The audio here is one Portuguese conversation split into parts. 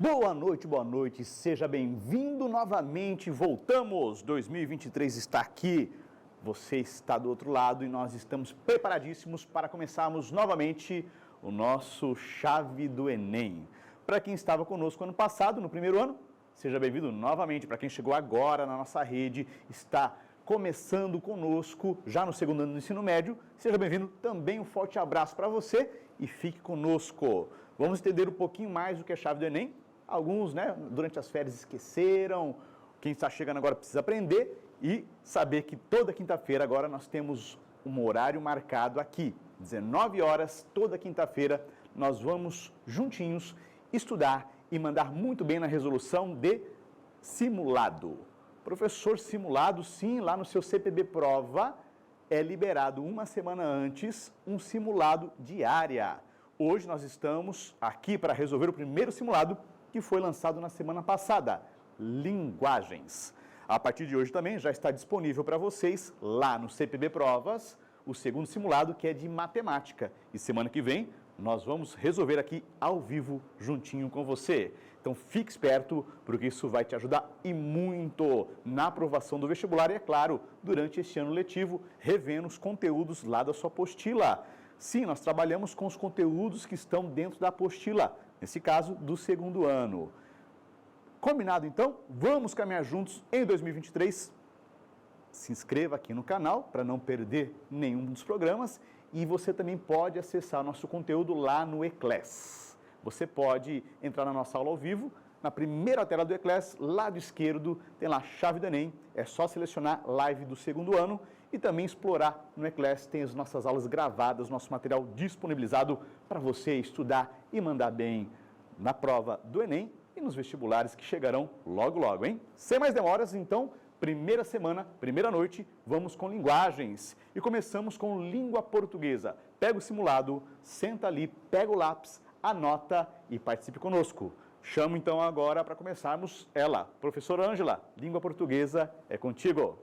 boa noite, seja bem-vindo novamente, voltamos, 2023 está aqui, você está do outro lado e nós estamos preparadíssimos para começarmos novamente o nosso Chave do Enem. Para quem estava conosco ano passado, no primeiro ano, seja bem-vindo novamente, para quem chegou agora na nossa rede, está começando conosco já no segundo ano do ensino médio, seja bem-vindo, também um forte abraço para você e fique conosco. Vamos entender um pouquinho mais o que é Chave do Enem. Alguns, durante as férias esqueceram, quem está chegando agora precisa aprender e saber que toda quinta-feira agora nós temos um horário marcado aqui, 19 horas, toda quinta-feira nós vamos juntinhos estudar e mandar muito bem na resolução de simulado. Professor simulado, sim, lá no seu CPB Prova é liberado uma semana antes um simulado diária. Hoje nós estamos aqui para resolver o primeiro simulado que foi lançado na semana passada, linguagens. A partir de hoje também já está disponível para vocês, lá no CPB Provas, o segundo simulado, que é de matemática. E semana que vem, nós vamos resolver aqui ao vivo, juntinho com você. Então fique esperto, porque isso vai te ajudar e muito na aprovação do vestibular e, é claro, durante este ano letivo, revendo os conteúdos lá da sua apostila. Sim, nós trabalhamos com os conteúdos que estão dentro da apostila, nesse caso, do segundo ano. Combinado, então? Vamos caminhar juntos em 2023. Se inscreva aqui no canal para não perder nenhum dos programas e você também pode acessar nosso conteúdo lá no Eclass. Você pode entrar na nossa aula ao vivo, na primeira tela do Eclass, lado esquerdo, tem lá Chave do Enem, é só selecionar live do segundo ano e também explorar no Eclass, tem as nossas aulas gravadas, nosso material disponibilizado para você estudar e mandar bem na prova do Enem e nos vestibulares que chegarão logo, logo, hein? Sem mais demoras, então, primeira semana, primeira noite, vamos com linguagens. E começamos com língua portuguesa. Pega o simulado, senta ali, pega o lápis, anota e participe conosco. Chamo então agora para começarmos ela. Professora Ângela, língua portuguesa é contigo.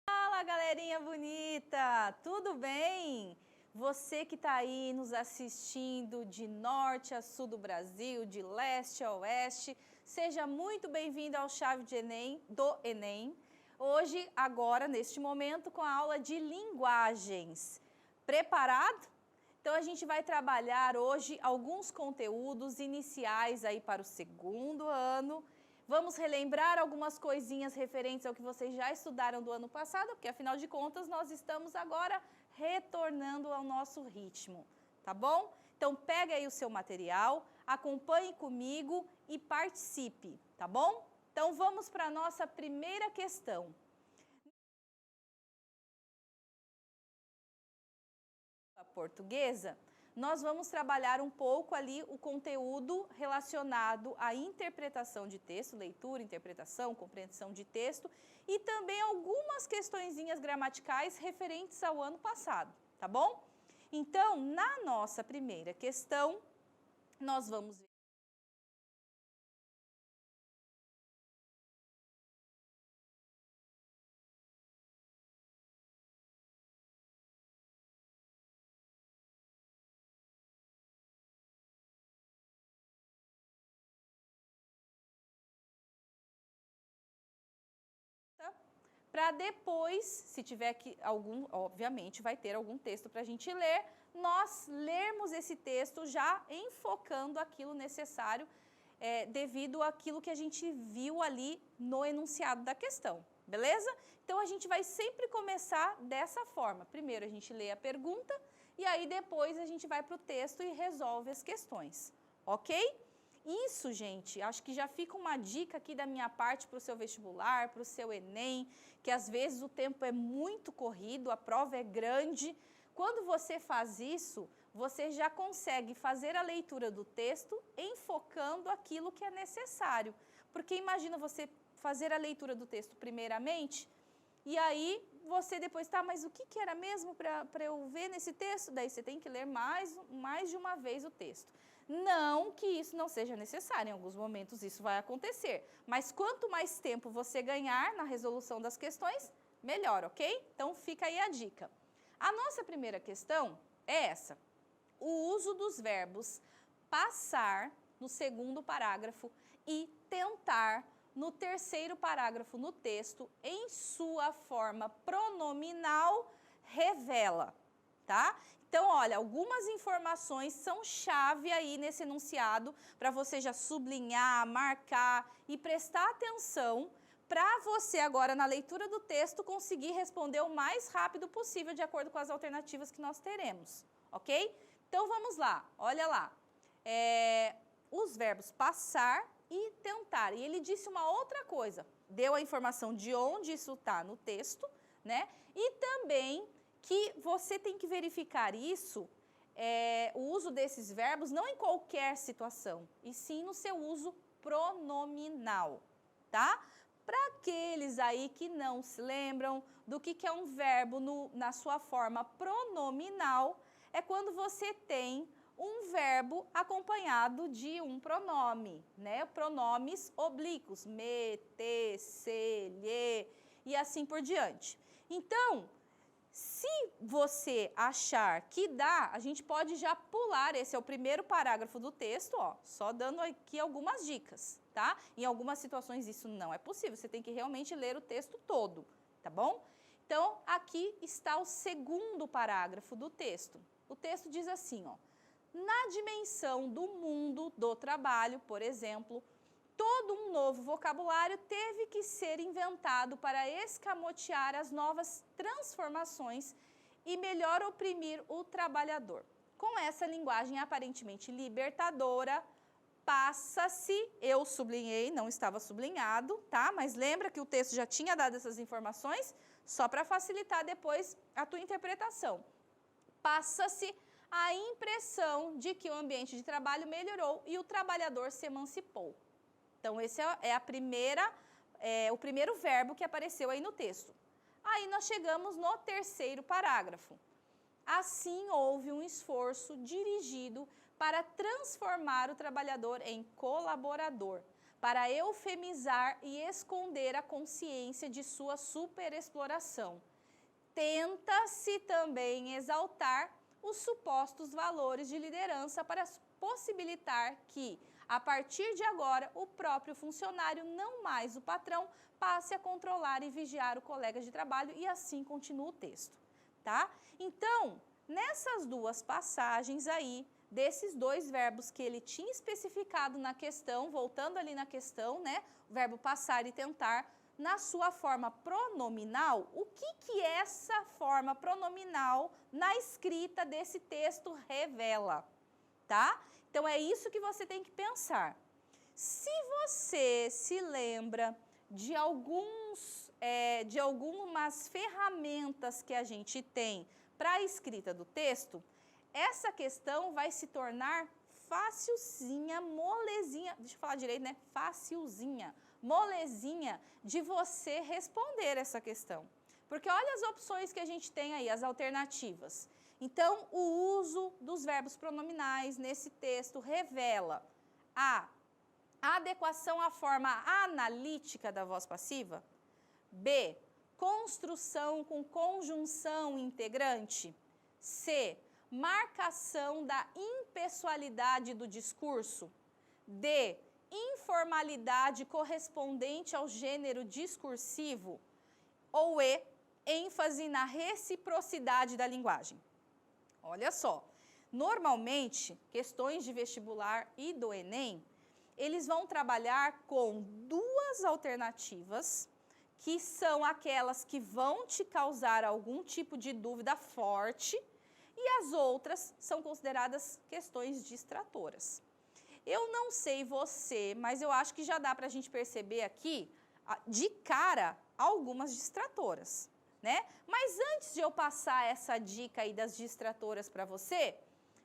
Fala, galerinha bonita! Tudo bem? Você que está aí nos assistindo de norte a sul do Brasil, de leste a oeste, seja muito bem-vindo ao Chave de Enem, do Enem. Hoje, agora, neste momento, com a aula de linguagens. Preparado? Então, a gente vai trabalhar hoje alguns conteúdos iniciais aí para o segundo ano. Vamos relembrar algumas coisinhas referentes ao que vocês já estudaram do ano passado, porque afinal de contas nós estamos agora retornando ao nosso ritmo, tá bom? Então pega aí o seu material, acompanhe comigo e participe, tá bom? Então vamos para a nossa primeira questão. A portuguesa, nós vamos trabalhar um pouco ali o conteúdo relacionado à interpretação de texto, leitura, interpretação, compreensão de texto e também algumas questõezinhas gramaticais referentes ao ano passado, tá bom? Então, na nossa primeira questão, nós vamos ver. Para depois, se tiver algum, obviamente vai ter algum texto para a gente ler, nós lermos esse texto já enfocando aquilo necessário devido àquilo que a gente viu ali no enunciado da questão, beleza? Então a gente vai sempre começar dessa forma. Primeiro a gente lê a pergunta e aí depois a gente vai para o texto e resolve as questões, ok? Isso, gente, acho que já fica uma dica aqui da minha parte para o seu vestibular, para o seu Enem, que às vezes o tempo é muito corrido, a prova é grande. Quando você faz isso, você já consegue fazer a leitura do texto enfocando aquilo que é necessário. Porque imagina você fazer a leitura do texto primeiramente, e aí você depois, tá, mas o que era mesmo para eu ver nesse texto? Daí você tem que ler mais de uma vez o texto. Não que isso não seja necessário, em alguns momentos isso vai acontecer. Mas quanto mais tempo você ganhar na resolução das questões, melhor, ok? Então fica aí a dica. A nossa primeira questão é essa. O uso dos verbos passar no segundo parágrafo e tentar no terceiro parágrafo no texto em sua forma pronominal revela, tá? Então, olha, algumas informações são chave aí nesse enunciado para você já sublinhar, marcar e prestar atenção para você agora na leitura do texto conseguir responder o mais rápido possível de acordo com as alternativas que nós teremos, ok? Então, vamos lá, olha lá. Os verbos passar e tentar. E ele disse uma outra coisa, deu a informação de onde isso está no texto, né? E também que você tem que verificar isso, o uso desses verbos, não em qualquer situação, e sim no seu uso pronominal, tá? Para aqueles aí que não se lembram do que é um verbo na sua forma pronominal, é quando você tem um verbo acompanhado de um pronome, né? Pronomes oblíquos, me, te, se, lhe e assim por diante. Então, se você achar que dá, a gente pode já pular, esse é o primeiro parágrafo do texto, ó, só dando aqui algumas dicas, tá? Em algumas situações isso não é possível, você tem que realmente ler o texto todo, tá bom? Então, aqui está o segundo parágrafo do texto. O texto diz assim, ó, na dimensão do mundo do trabalho, por exemplo, todo um novo vocabulário teve que ser inventado para escamotear as novas transformações e melhor oprimir o trabalhador. Com essa linguagem aparentemente libertadora, passa-se, eu sublinhei, não estava sublinhado, tá? Mas lembra que o texto já tinha dado essas informações, só para facilitar depois a tua interpretação. Passa-se a impressão de que o ambiente de trabalho melhorou e o trabalhador se emancipou. Então, esse é o primeiro verbo que apareceu aí no texto. Aí nós chegamos no terceiro parágrafo. Assim, houve um esforço dirigido para transformar o trabalhador em colaborador, para eufemizar e esconder a consciência de sua superexploração. Tenta-se também exaltar os supostos valores de liderança para possibilitar que, a partir de agora, o próprio funcionário, não mais o patrão, passe a controlar e vigiar o colega de trabalho e assim continua o texto, tá? Então, nessas duas passagens aí, desses dois verbos que ele tinha especificado na questão, voltando ali na questão, né? O verbo passar e tentar, na sua forma pronominal, o que essa forma pronominal na escrita desse texto revela, tá? Então, é isso que você tem que pensar. Se você se lembra de algumas ferramentas que a gente tem para a escrita do texto, essa questão vai se tornar facilzinha, molezinha, deixa eu falar direito, né? Facilzinha, molezinha de você responder essa questão. Porque olha as opções que a gente tem aí, as alternativas. Então, o uso dos verbos pronominais nesse texto revela a adequação à forma analítica da voz passiva, B, construção com conjunção integrante, C, marcação da impessoalidade do discurso, D, informalidade correspondente ao gênero discursivo, ou E, ênfase na reciprocidade da linguagem. Olha só, normalmente, questões de vestibular e do Enem, eles vão trabalhar com duas alternativas, que são aquelas que vão te causar algum tipo de dúvida forte, e as outras são consideradas questões distratoras. Eu não sei você, mas eu acho que já dá para a gente perceber aqui, de cara, algumas distratoras, né? Mas antes de eu passar essa dica aí das distratoras para você,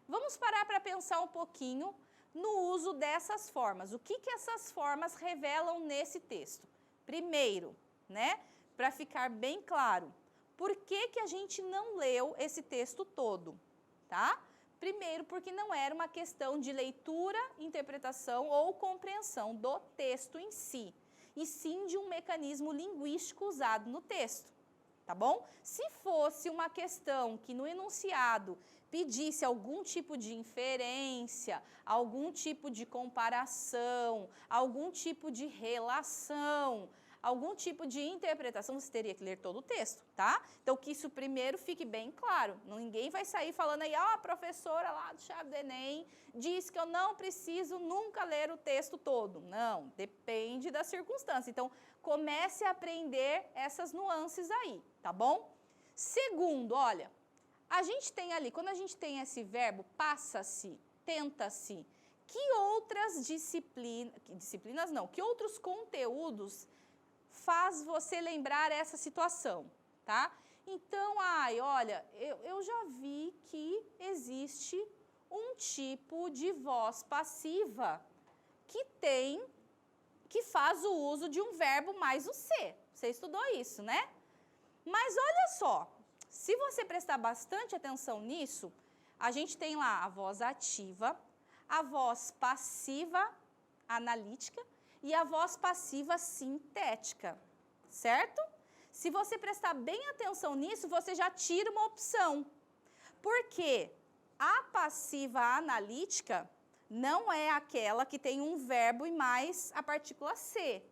vamos parar para pensar um pouquinho no uso dessas formas. O que essas formas revelam nesse texto? Primeiro, né, para ficar bem claro, por que a gente não leu esse texto todo, tá? Primeiro, porque não era uma questão de leitura, interpretação ou compreensão do texto em si, e sim de um mecanismo linguístico usado no texto, tá bom? Se fosse uma questão que no enunciado pedisse algum tipo de inferência, algum tipo de comparação, algum tipo de relação, algum tipo de interpretação, você teria que ler todo o texto, tá? Então, que isso primeiro fique bem claro. Ninguém vai sair falando aí, a professora lá do Chave do Enem disse que eu não preciso nunca ler o texto todo. Não, depende da circunstância. Então, comece a aprender essas nuances aí, tá bom? Segundo, olha, a gente tem ali, quando a gente tem esse verbo passa-se, tenta-se, que outras disciplinas não, que outros conteúdos faz você lembrar essa situação, tá? Então, olha, eu já vi que existe um tipo de voz passiva que faz o uso de um verbo mais o ser. Você estudou isso, né? Mas olha só, se você prestar bastante atenção nisso, a gente tem lá a voz ativa, a voz passiva analítica e a voz passiva sintética, certo? Se você prestar bem atenção nisso, você já tira uma opção, porque a passiva analítica não é aquela que tem um verbo e mais a partícula ser,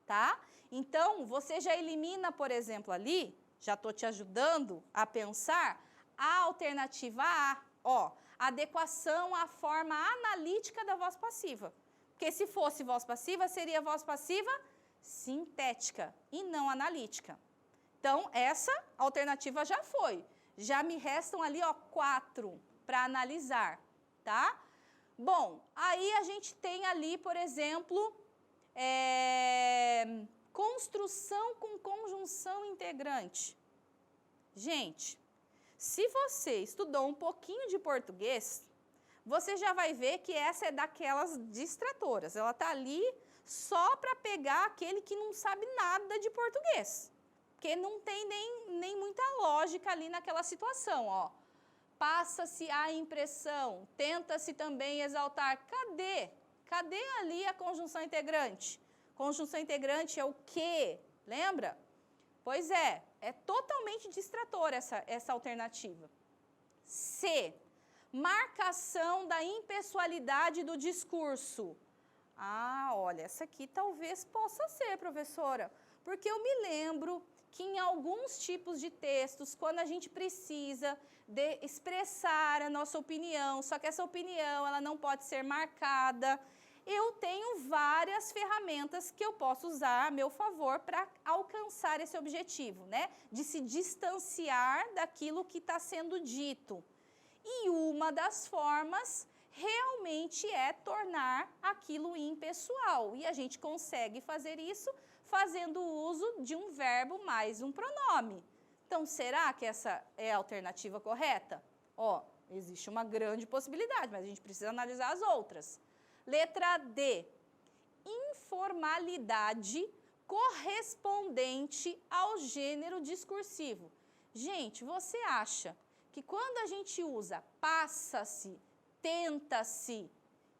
tá? Então, você já elimina, por exemplo, ali, já estou te ajudando a pensar, a alternativa A, ó, adequação à forma analítica da voz passiva. Porque se fosse voz passiva, seria voz passiva sintética e não analítica. Então, essa alternativa já foi. Já me restam ali, ó, 4 para analisar, tá? Bom, aí a gente tem ali, por exemplo, construção com conjunção integrante. Gente, se você estudou um pouquinho de português, você já vai ver que essa é daquelas distratoras. Ela está ali só para pegar aquele que não sabe nada de português. Porque não tem nem muita lógica ali naquela situação, ó. Passa-se a impressão, tenta-se também exaltar. Cadê? Cadê ali a conjunção integrante? Conjunção integrante é o quê? Lembra? Pois é totalmente distratora essa alternativa. C. Marcação da impessoalidade do discurso. Olha, essa aqui talvez possa ser, professora, porque eu me lembro que em alguns tipos de textos, quando a gente precisa de expressar a nossa opinião, só que essa opinião ela não pode ser marcada, eu tenho várias ferramentas que eu posso usar a meu favor para alcançar esse objetivo, né? De se distanciar daquilo que está sendo dito. E uma das formas realmente é tornar aquilo impessoal. E a gente consegue fazer isso fazendo uso de um verbo mais um pronome. Então, será que essa é a alternativa correta? Ó, existe uma grande possibilidade, mas a gente precisa analisar as outras. Letra D. Informalidade correspondente ao gênero discursivo. Gente, você acha que quando a gente usa passa-se, tenta-se,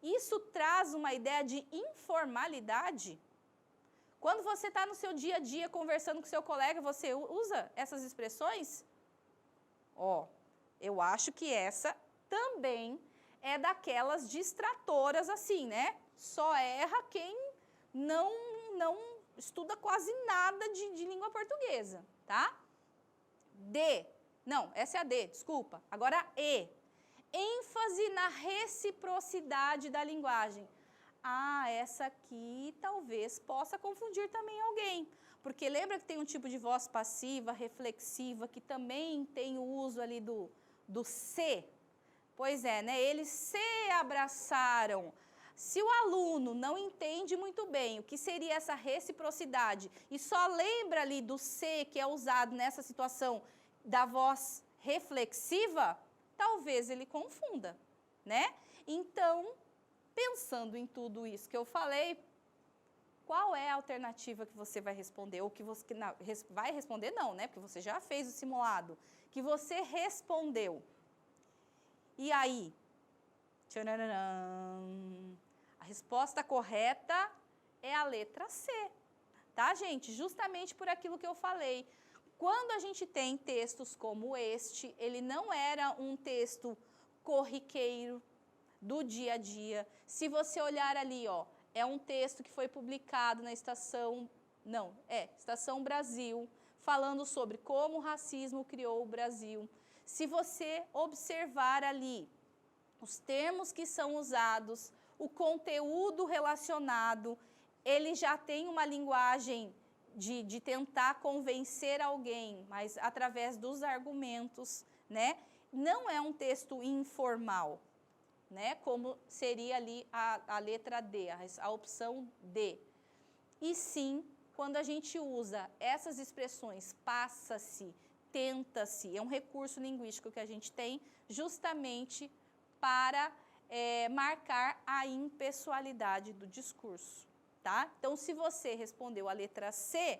isso traz uma ideia de informalidade? Quando você está no seu dia a dia conversando com seu colega, você usa essas expressões? Eu acho que essa também é daquelas distratoras assim, né? Só erra quem não estuda quase nada de língua portuguesa, tá? D. Não, essa é a D, desculpa. Agora E. ênfase na reciprocidade da linguagem. Essa aqui talvez possa confundir também alguém. Porque lembra que tem um tipo de voz passiva, reflexiva, que também tem o uso ali do se? Pois é, né? Eles se abraçaram. Se o aluno não entende muito bem o que seria essa reciprocidade e só lembra ali do se que é usado nessa situação da voz reflexiva, talvez ele confunda, né? Então, Pensando em tudo isso que eu falei, qual é a alternativa que você vai responder? Ou que você não, vai responder não, né? Porque você já fez o simulado. Que você respondeu. E aí? Tcharam! A resposta correta é a letra C. Tá, gente? Justamente por aquilo que eu falei. Quando a gente tem textos como este, ele não era um texto corriqueiro do dia a dia. Se você olhar ali, ó, é um texto que foi publicado na Estação Brasil, falando sobre como o racismo criou o Brasil. Se você observar ali os termos que são usados, o conteúdo relacionado, ele já tem uma linguagem de tentar convencer alguém, mas através dos argumentos, né? Não é um texto informal, né? Como seria ali a letra D, a opção D. E sim, quando a gente usa essas expressões, passa-se, tenta-se, é um recurso linguístico que a gente tem justamente para marcar a impessoalidade do discurso. Tá? Então, se você respondeu a letra C,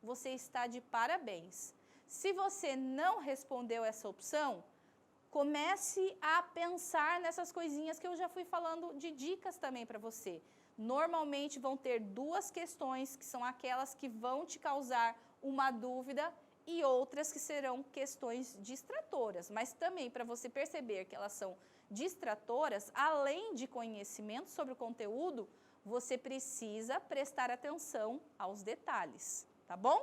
você está de parabéns. Se você não respondeu essa opção, comece a pensar nessas coisinhas que eu já fui falando de dicas também para você. Normalmente vão ter duas questões, que são aquelas que vão te causar uma dúvida e outras que serão questões distratoras. Mas também para você perceber que elas são distratoras, além de conhecimento sobre o conteúdo, você precisa prestar atenção aos detalhes, tá bom?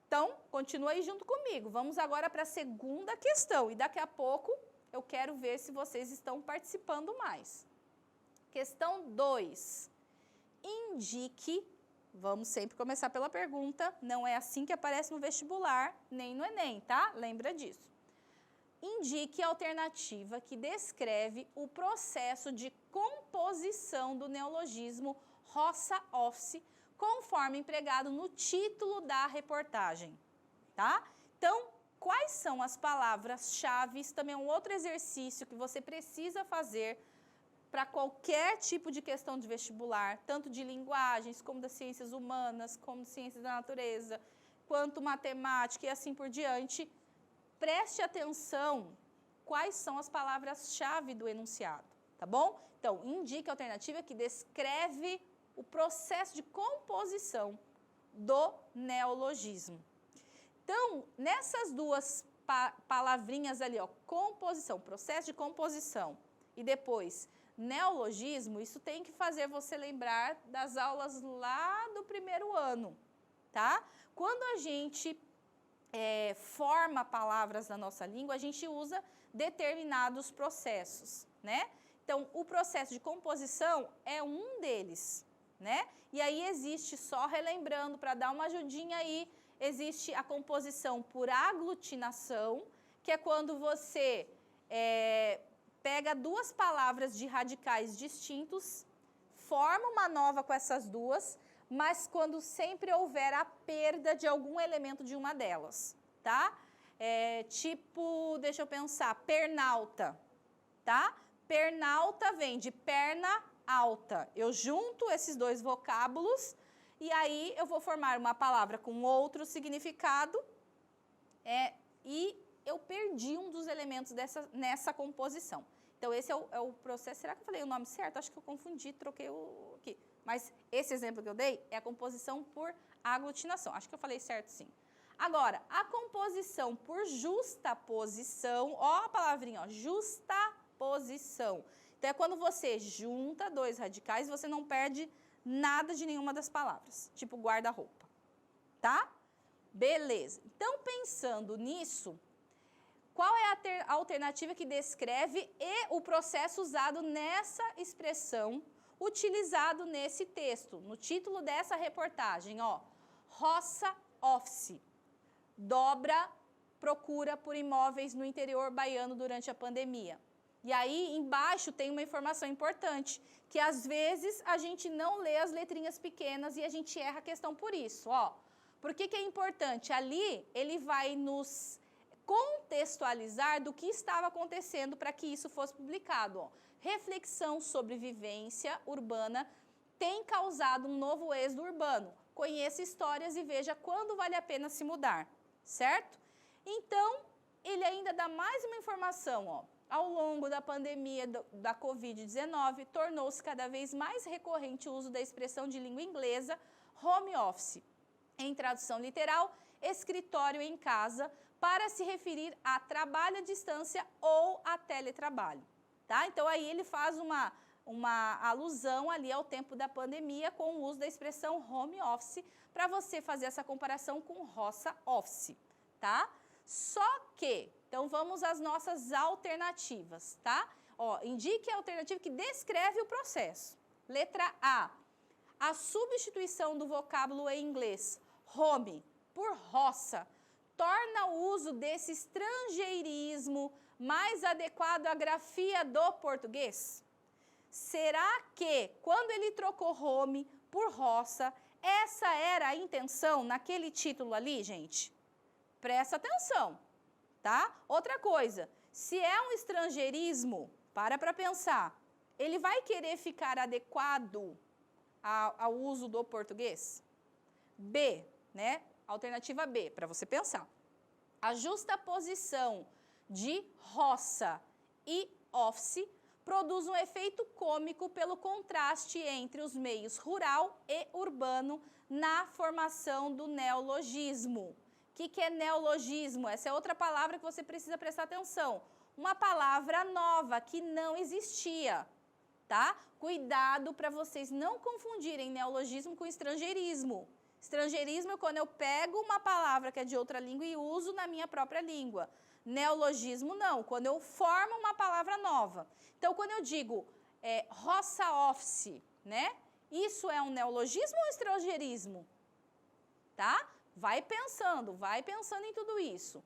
Então, continua aí junto comigo. Vamos agora para a segunda questão. E daqui a pouco eu quero ver se vocês estão participando mais. Questão 2. Indique, vamos sempre começar pela pergunta, não é assim que aparece no vestibular, nem no Enem, tá? Lembra disso. Indique a alternativa que descreve o processo de composição do neologismo roça-office, conforme empregado no título da reportagem, tá? Então, quais são as palavras-chave? Também é um outro exercício que você precisa fazer para qualquer tipo de questão de vestibular, tanto de linguagens, como das ciências humanas, como de ciências da natureza, quanto matemática e assim por diante. Preste atenção quais são as palavras-chave do enunciado, tá bom? Então, indique a alternativa que descreve o processo de composição do neologismo. Então, nessas duas palavrinhas ali, ó, composição, processo de composição e depois neologismo, isso tem que fazer você lembrar das aulas lá do primeiro ano, tá? Quando a gente forma palavras na nossa língua, a gente usa determinados processos, né? Então, o processo de composição é um deles, né? E aí existe, só relembrando, para dar uma ajudinha aí, existe a composição por aglutinação, que é quando você pega duas palavras de radicais distintos, forma uma nova com essas duas, mas quando sempre houver a perda de algum elemento de uma delas, tá? Tipo, deixa eu pensar, pernalta, tá? Pernalta vem de perna alta. Eu junto esses dois vocábulos e aí eu vou formar uma palavra com outro significado e eu perdi um dos elementos nessa composição. Então, esse é o processo. Será que eu falei o nome certo? Acho que eu confundi, troquei o aqui. Mas esse exemplo que eu dei é a composição por aglutinação. Acho que eu falei certo, sim. Agora, a composição por justaposição, ó a palavrinha, ó, justaposição. Então, é quando você junta dois radicais, você não perde nada de nenhuma das palavras, tipo guarda-roupa, tá? Beleza. Então, pensando nisso, qual é a alternativa que descreve o processo usado nessa expressão, utilizado nesse texto, no título dessa reportagem, ó, roça-office, dobra procura por imóveis no interior baiano durante a pandemia. E aí, embaixo tem uma informação importante, que às vezes a gente não lê as letrinhas pequenas e a gente erra a questão por isso, ó. Por que é importante? Ali, ele vai nos contextualizar do que estava acontecendo para que isso fosse publicado, ó. reflexão sobre vivência urbana tem causado um novo êxodo urbano. Conheça histórias e veja quando vale a pena se mudar, certo? Então, ele ainda dá mais uma informação, ó. Ao longo da pandemia da Covid-19, tornou-se cada vez mais recorrente o uso da expressão de língua inglesa home office, em tradução literal, escritório em casa, para se referir a trabalho à distância ou a teletrabalho, tá? Então, aí ele faz uma alusão ali ao tempo da pandemia com o uso da expressão home office, para você fazer essa comparação com roça office, tá? Só que, então vamos às nossas alternativas, tá? Ó, indique a alternativa que descreve o processo. Letra A, a substituição do vocábulo em inglês home por roça torna o uso desse estrangeirismo mais adequado à grafia do português? Será que, quando ele trocou home por roça, essa era a intenção naquele título ali, gente? Presta atenção, tá? Outra coisa, se é um estrangeirismo, para pensar, ele vai querer ficar adequado ao uso do português? B, né? Alternativa B, para você pensar. A justaposição de roça e office produz um efeito cômico pelo contraste entre os meios rural e urbano na formação do neologismo. O que é neologismo? Essa é outra palavra que você precisa prestar atenção. Uma palavra nova que não existia, tá? Cuidado para vocês não confundirem neologismo com estrangeirismo. Estrangeirismo é quando eu pego uma palavra que é de outra língua e uso na minha própria língua. Neologismo não, quando eu formo uma palavra nova. Então, quando eu digo roça office, né? Isso é um neologismo ou estrangeirismo? Tá? Vai pensando em tudo isso.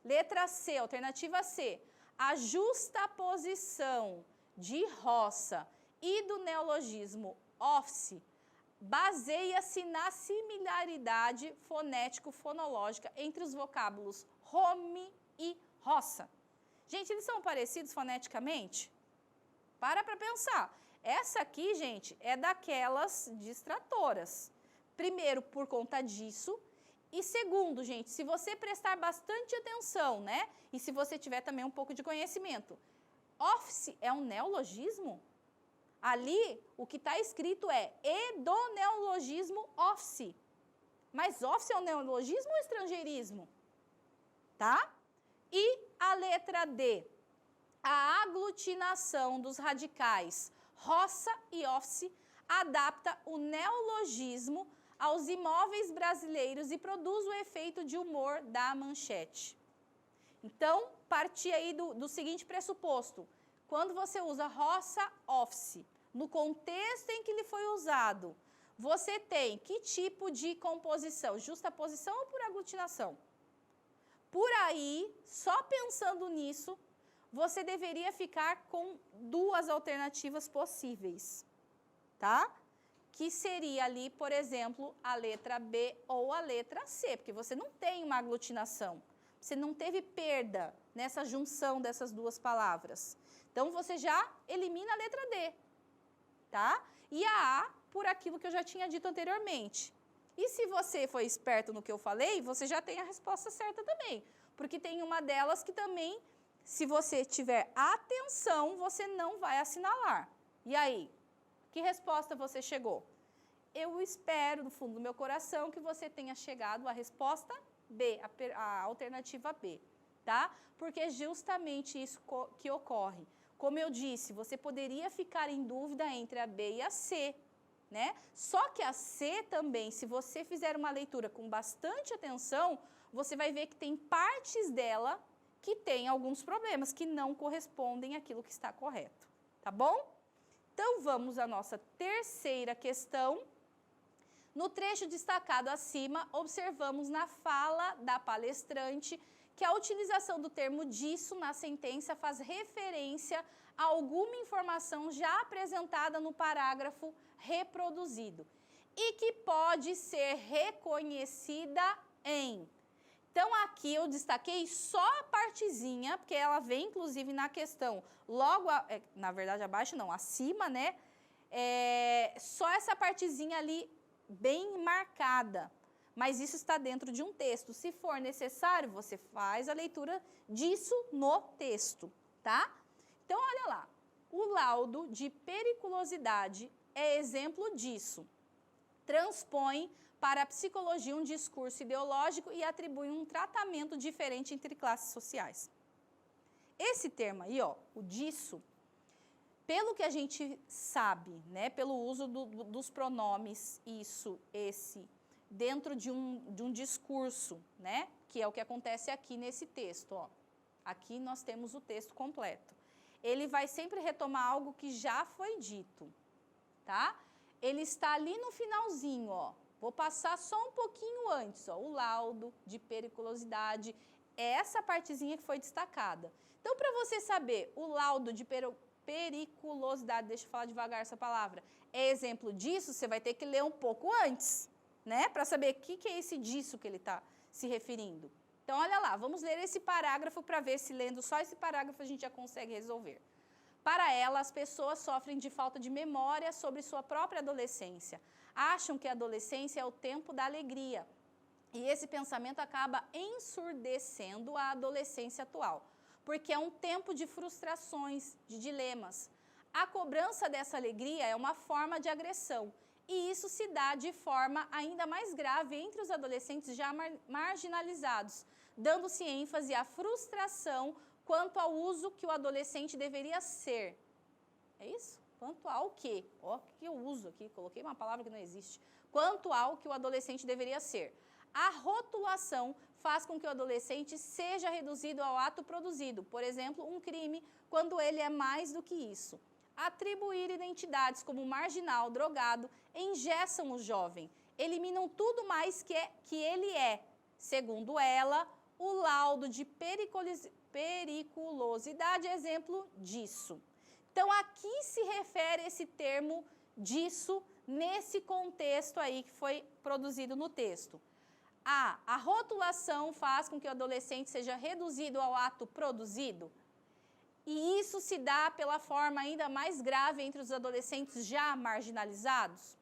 Letra C, alternativa C. A justaposição de roça e do neologismo office baseia-se na similaridade fonético-fonológica entre os vocábulos home e roça. Gente, eles são parecidos foneticamente? Para pensar. Essa aqui, gente, é daquelas distratoras. Primeiro, por conta disso. E segundo, gente, se você prestar bastante atenção, né? E se você tiver também um pouco de conhecimento, office é um neologismo? Ali, o que está escrito é e do neologismo office. Mas office é um neologismo ou estrangeirismo? Tá? E a letra D, a aglutinação dos radicais roça e office adapta o neologismo aos imóveis brasileiros e produz o efeito de humor da manchete. Então, partir aí do seguinte pressuposto. Quando você usa roça office, no contexto em que ele foi usado, você tem que tipo de composição? Justaposição ou por aglutinação? Por aí, só pensando nisso, você deveria ficar com duas alternativas possíveis, tá? Que seria ali, por exemplo, a letra B ou a letra C, porque você não tem uma aglutinação, você não teve perda nessa junção dessas duas palavras. Então, você já elimina a letra D, tá? E a A, por aquilo que eu já tinha dito anteriormente. E se você foi esperto no que eu falei, você já tem a resposta certa também, porque tem uma delas que também, se você tiver atenção, você não vai assinalar. E aí? Que resposta você chegou? Eu espero, no fundo do meu coração, que você tenha chegado à resposta B, a alternativa B, tá? Porque é justamente isso que ocorre. Como eu disse, você poderia ficar em dúvida entre a B e a C, né? Só que a C também, se você fizer uma leitura com bastante atenção, você vai ver que tem partes dela que tem alguns problemas, que não correspondem àquilo que está correto, tá bom? Então, vamos à nossa terceira questão. No trecho destacado acima, observamos na fala da palestrante que a utilização do termo disso na sentença faz referência a alguma informação já apresentada no parágrafo reproduzido e que pode ser reconhecida em. Então, aqui eu destaquei só a partezinha, porque ela vem, inclusive, na questão logo, na verdade, abaixo não, acima, né? Só essa partezinha ali bem marcada. Mas isso está dentro de um texto. Se for necessário, você faz a leitura disso no texto, tá? Então, olha lá. O laudo de periculosidade é exemplo disso. Transpõe para a psicologia um discurso ideológico e atribui um tratamento diferente entre classes sociais. Esse termo aí, ó, o disso, pelo que a gente sabe, né, pelo uso dos pronomes isso, esse, dentro de um discurso, né, que é o que acontece aqui nesse texto, ó. Aqui nós temos o texto completo. Ele vai sempre retomar algo que já foi dito, tá? Ele está ali no finalzinho, ó. Vou passar só um pouquinho antes, ó, o laudo de periculosidade, é essa partezinha que foi destacada. Então, para você saber o laudo de periculosidade, deixa eu falar devagar essa palavra, é exemplo disso, você vai ter que ler um pouco antes, né? Para saber o que é esse disso que ele está se referindo. Então, olha lá, vamos ler esse parágrafo para ver se lendo só esse parágrafo a gente já consegue resolver. Para ela, as pessoas sofrem de falta de memória sobre sua própria adolescência. Acham que a adolescência é o tempo da alegria. E esse pensamento acaba ensurdecendo a adolescência atual, porque é um tempo de frustrações, de dilemas. A cobrança dessa alegria é uma forma de agressão, e isso se dá de forma ainda mais grave entre os adolescentes já marginalizados, dando-se ênfase à frustração quanto ao uso que o adolescente deveria ser. É isso? Quanto ao quê? Ó, o que eu uso aqui? Coloquei uma palavra que não existe. Quanto ao que o adolescente deveria ser. A rotulação faz com que o adolescente seja reduzido ao ato produzido, por exemplo, um crime, quando ele é mais do que isso. Atribuir identidades como marginal, drogado, engessam o jovem, eliminam tudo mais que ele é. Segundo ela, o laudo de periculosidade é exemplo disso. Então, aqui se refere esse termo disso, nesse contexto aí que foi produzido no texto. A rotulação faz com que o adolescente seja reduzido ao ato produzido. E isso se dá pela forma ainda mais grave entre os adolescentes já marginalizados.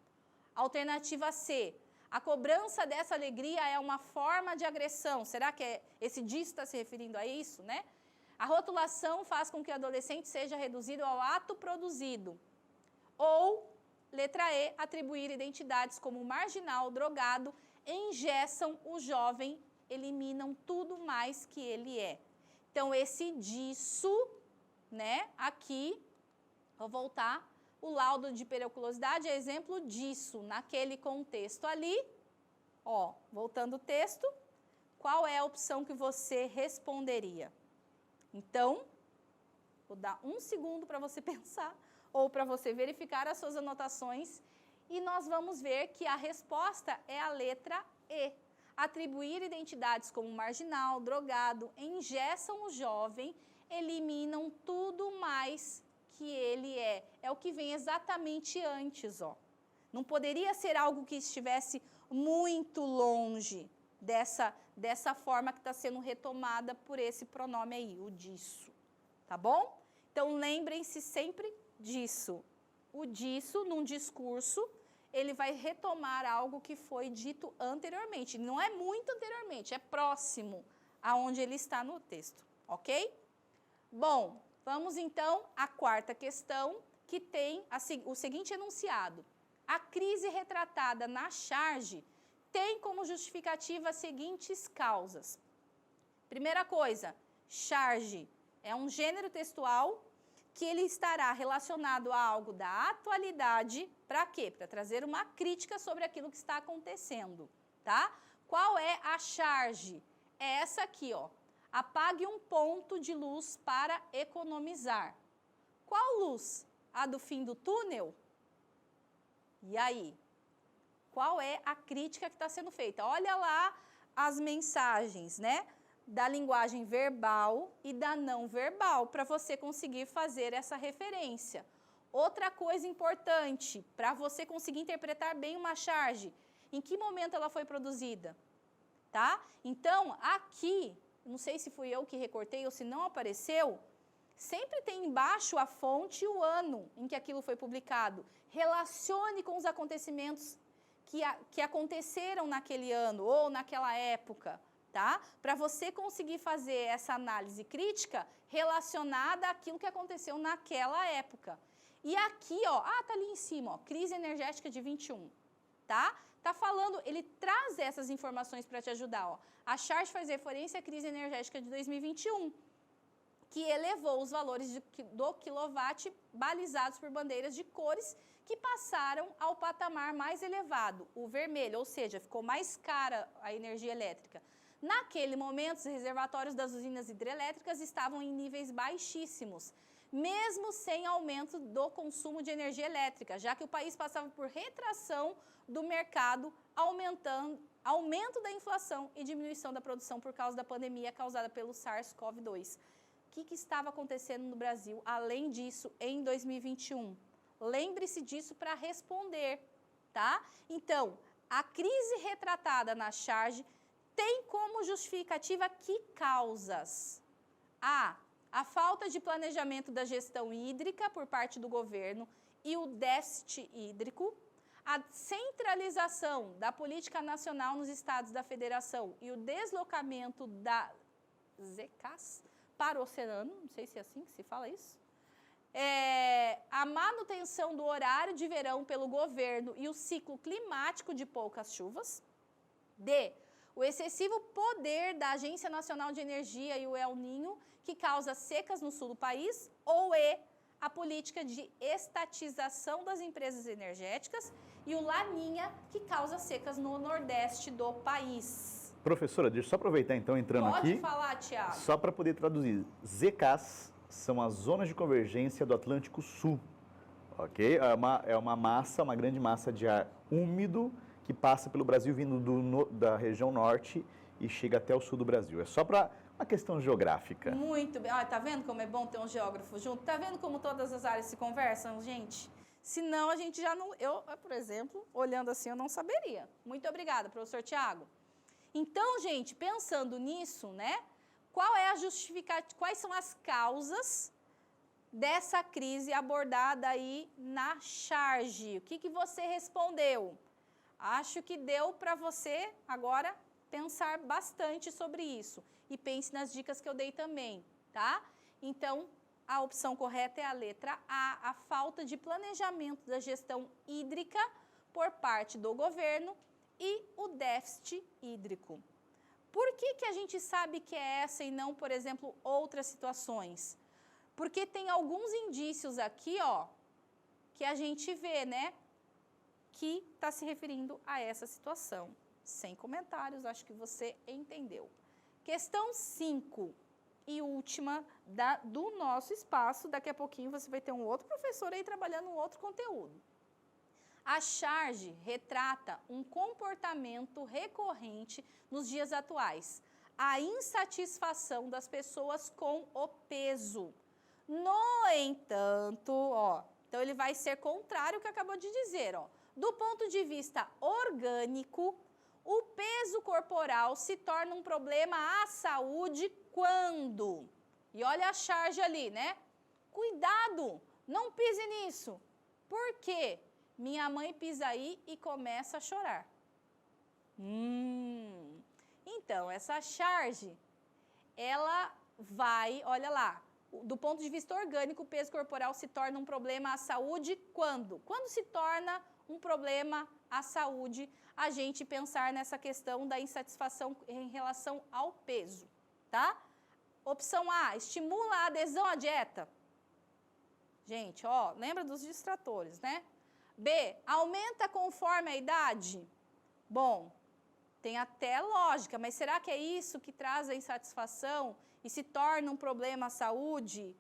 Alternativa C. A cobrança dessa alegria é uma forma de agressão. Será que esse disso está se referindo a isso, né? A rotulação faz com que o adolescente seja reduzido ao ato produzido. Ou, letra E, atribuir identidades como marginal, drogado, engessam o jovem, eliminam tudo mais que ele é. Então, esse disso, né, aqui, vou voltar, o laudo de periculosidade é exemplo disso, naquele contexto ali. Ó, voltando o texto, qual é a opção que você responderia? Então, vou dar um segundo para você pensar ou para você verificar as suas anotações e nós vamos ver que a resposta é a letra E. Atribuir identidades como marginal, drogado, engessam o jovem, eliminam tudo mais que ele é. É o que vem exatamente antes, ó. Não poderia ser algo que estivesse muito longe dessa forma que está sendo retomada por esse pronome aí, o disso, tá bom? Então, lembrem-se sempre disso. O disso, num discurso, ele vai retomar algo que foi dito anteriormente. Não é muito anteriormente, é próximo aonde ele está no texto, ok? Bom, vamos então à quarta questão, que tem o seguinte enunciado. A crise retratada na charge tem como justificativa as seguintes causas. Primeira coisa, charge é um gênero textual que ele estará relacionado a algo da atualidade, para quê? Para trazer uma crítica sobre aquilo que está acontecendo, tá? Qual é a charge? É essa aqui, ó. Apague um ponto de luz para economizar. Qual luz? A do fim do túnel? E aí? Qual é a crítica que está sendo feita? Olha lá as mensagens, né? Da linguagem verbal e da não verbal, para você conseguir fazer essa referência. Outra coisa importante, para você conseguir interpretar bem uma charge, em que momento ela foi produzida? tá? Então, aqui, não sei se fui eu que recortei ou se não apareceu, sempre tem embaixo a fonte e o ano em que aquilo foi publicado. Relacione com os acontecimentos que aconteceram naquele ano ou naquela época, tá? Para você conseguir fazer essa análise crítica relacionada àquilo que aconteceu naquela época. E aqui, ó, tá ali em cima, ó, crise energética de 21, tá? Tá falando, ele traz essas informações para te ajudar, ó. A charge faz referência à crise energética de 2021, que elevou os valores do quilowatt balizados por bandeiras de cores que passaram ao patamar mais elevado, o vermelho, ou seja, ficou mais cara a energia elétrica. Naquele momento, os reservatórios das usinas hidrelétricas estavam em níveis baixíssimos, mesmo sem aumento do consumo de energia elétrica, já que o país passava por retração do mercado, aumento da inflação e diminuição da produção por causa da pandemia causada pelo SARS-CoV-2. O que estava acontecendo no Brasil, além disso, em 2021? Lembre-se disso para responder, tá? Então, a crise retratada na charge tem como justificativa que causas? A falta de planejamento da gestão hídrica por parte do governo e o déficit hídrico, a centralização da política nacional nos estados da federação e o deslocamento da ZECAS para o oceano, não sei se é assim que se fala isso, a manutenção do horário de verão pelo governo e o ciclo climático de poucas chuvas, o excessivo poder da Agência Nacional de Energia e o El Niño, que causa secas no sul do país, ou a política de estatização das empresas energéticas e o Laninha, que causa secas no nordeste do país. Professora, deixa eu só aproveitar então, entrando aqui. Pode falar, Tiago. Só para poder traduzir. ZECAS são as zonas de convergência do Atlântico Sul, ok? É uma massa, uma grande massa de ar úmido que passa pelo Brasil vindo da região norte e chega até o sul do Brasil. É só para uma questão geográfica. Muito bem. Olha, tá vendo como é bom ter um geógrafo junto? Tá vendo como todas as áreas se conversam, gente? Senão a gente já não... Eu, por exemplo, olhando assim, eu não saberia. Muito obrigada, professor Tiago. Então, gente, pensando nisso, né? Qual é a justificativa? Quais são as causas dessa crise abordada aí na charge? O que você respondeu? Acho que deu para você agora pensar bastante sobre isso. E pense nas dicas que eu dei também, tá? Então, a opção correta é a letra A, a falta de planejamento da gestão hídrica por parte do governo e o déficit hídrico. Por que a gente sabe que é essa e não, por exemplo, outras situações? Porque tem alguns indícios aqui, ó, que a gente vê, né, que está se referindo a essa situação. Sem comentários, acho que você entendeu. Questão 5 e última do nosso espaço. Daqui a pouquinho você vai ter um outro professor aí trabalhando um outro conteúdo. A charge retrata um comportamento recorrente nos dias atuais. A insatisfação das pessoas com o peso. No entanto, ó, então ele vai ser contrário ao que acabou de dizer, ó. Do ponto de vista orgânico, o peso corporal se torna um problema à saúde quando? E olha a charge ali, né? Cuidado, não pise nisso. Por quê? Minha mãe pisa aí e começa a chorar. Então, essa charge, ela vai, olha lá, do ponto de vista orgânico, o peso corporal se torna um problema à saúde quando? Quando se torna um problema à saúde, a gente pensar nessa questão da insatisfação em relação ao peso, tá? Opção A, estimula a adesão à dieta. Gente, ó, lembra dos distratores, né? B, aumenta conforme a idade. Bom, tem até lógica, mas será que é isso que traz a insatisfação e se torna um problema à saúde?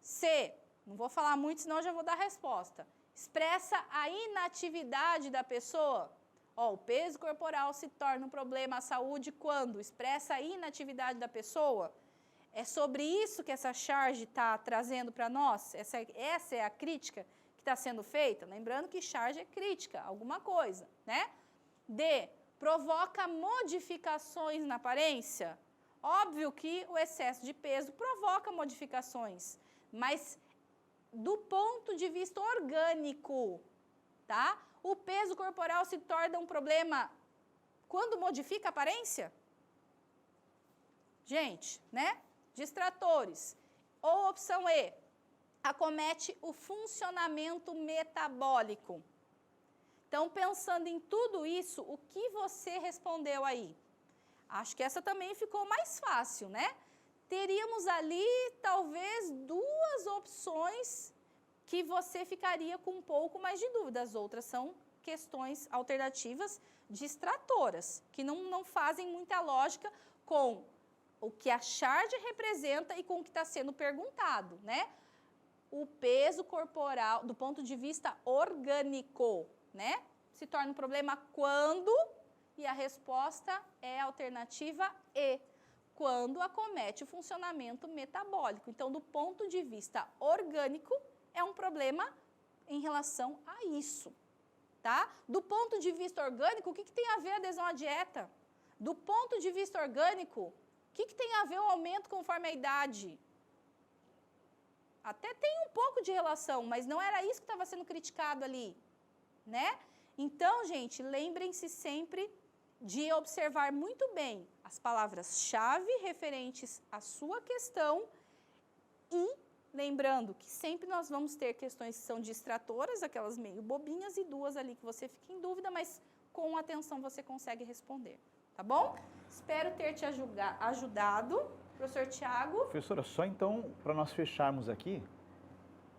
C, não vou falar muito, senão eu já vou dar a resposta. Expressa a inatividade da pessoa. Ó, o peso corporal se torna um problema à saúde quando expressa a inatividade da pessoa. É sobre isso que essa charge está trazendo para nós? Essa é a crítica que está sendo feita? Lembrando que charge é crítica, alguma coisa, né? D, provoca modificações na aparência? Óbvio que o excesso de peso provoca modificações, mas do ponto de vista orgânico, tá? O peso corporal se torna um problema quando modifica a aparência? Gente, né? Distratores. Ou opção E, acomete o funcionamento metabólico. Então, pensando em tudo isso, o que você respondeu aí? Acho que essa também ficou mais fácil, né? Teríamos ali, talvez, duas opções que você ficaria com um pouco mais de dúvida. As outras são questões alternativas distratoras, que não fazem muita lógica com o que a charge representa e com o que está sendo perguntado, né? O peso corporal, do ponto de vista orgânico, né? Se torna um problema quando, e a resposta é a alternativa E, quando acomete o funcionamento metabólico. Então, do ponto de vista orgânico, é um problema em relação a isso, tá? Do ponto de vista orgânico, o que tem a ver a adesão à dieta? Do ponto de vista orgânico, o que tem a ver o aumento conforme a idade? Até tem um pouco de relação, mas não era isso que estava sendo criticado ali, né? Então, gente, lembrem-se sempre de observar muito bem as palavras-chave referentes à sua questão e lembrando que sempre nós vamos ter questões que são distratoras, aquelas meio bobinhas, e duas ali que você fica em dúvida, mas com atenção você consegue responder, tá bom? Espero ter te ajudado. Professor Tiago? Professora, só então, para nós fecharmos aqui,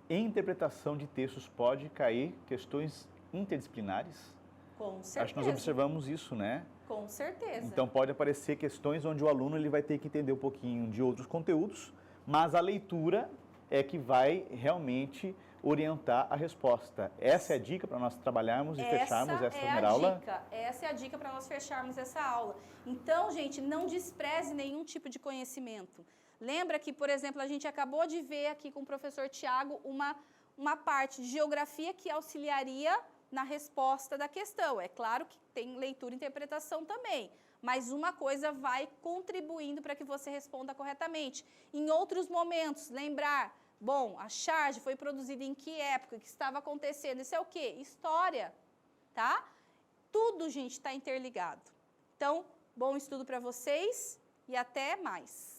em interpretação de textos pode cair questões interdisciplinares? Com certeza. Acho que nós observamos isso, né? Com certeza. Então pode aparecer questões onde o aluno ele vai ter que entender um pouquinho de outros conteúdos, mas a leitura é que vai realmente orientar a resposta. Essa é a dica para nós trabalharmos e fecharmos essa primeira aula? Essa é a dica para nós fecharmos essa aula. Então, gente, não despreze nenhum tipo de conhecimento. Lembra que, por exemplo, a gente acabou de ver aqui com o professor Tiago uma parte de geografia que auxiliaria na resposta da questão. É claro que tem leitura e interpretação também, mas uma coisa vai contribuindo para que você responda corretamente. Em outros momentos, lembrar, bom, a charge foi produzida em que época, o que estava acontecendo, isso é o quê? História, tá? Tudo, gente, está interligado. Então, bom estudo para vocês e até mais.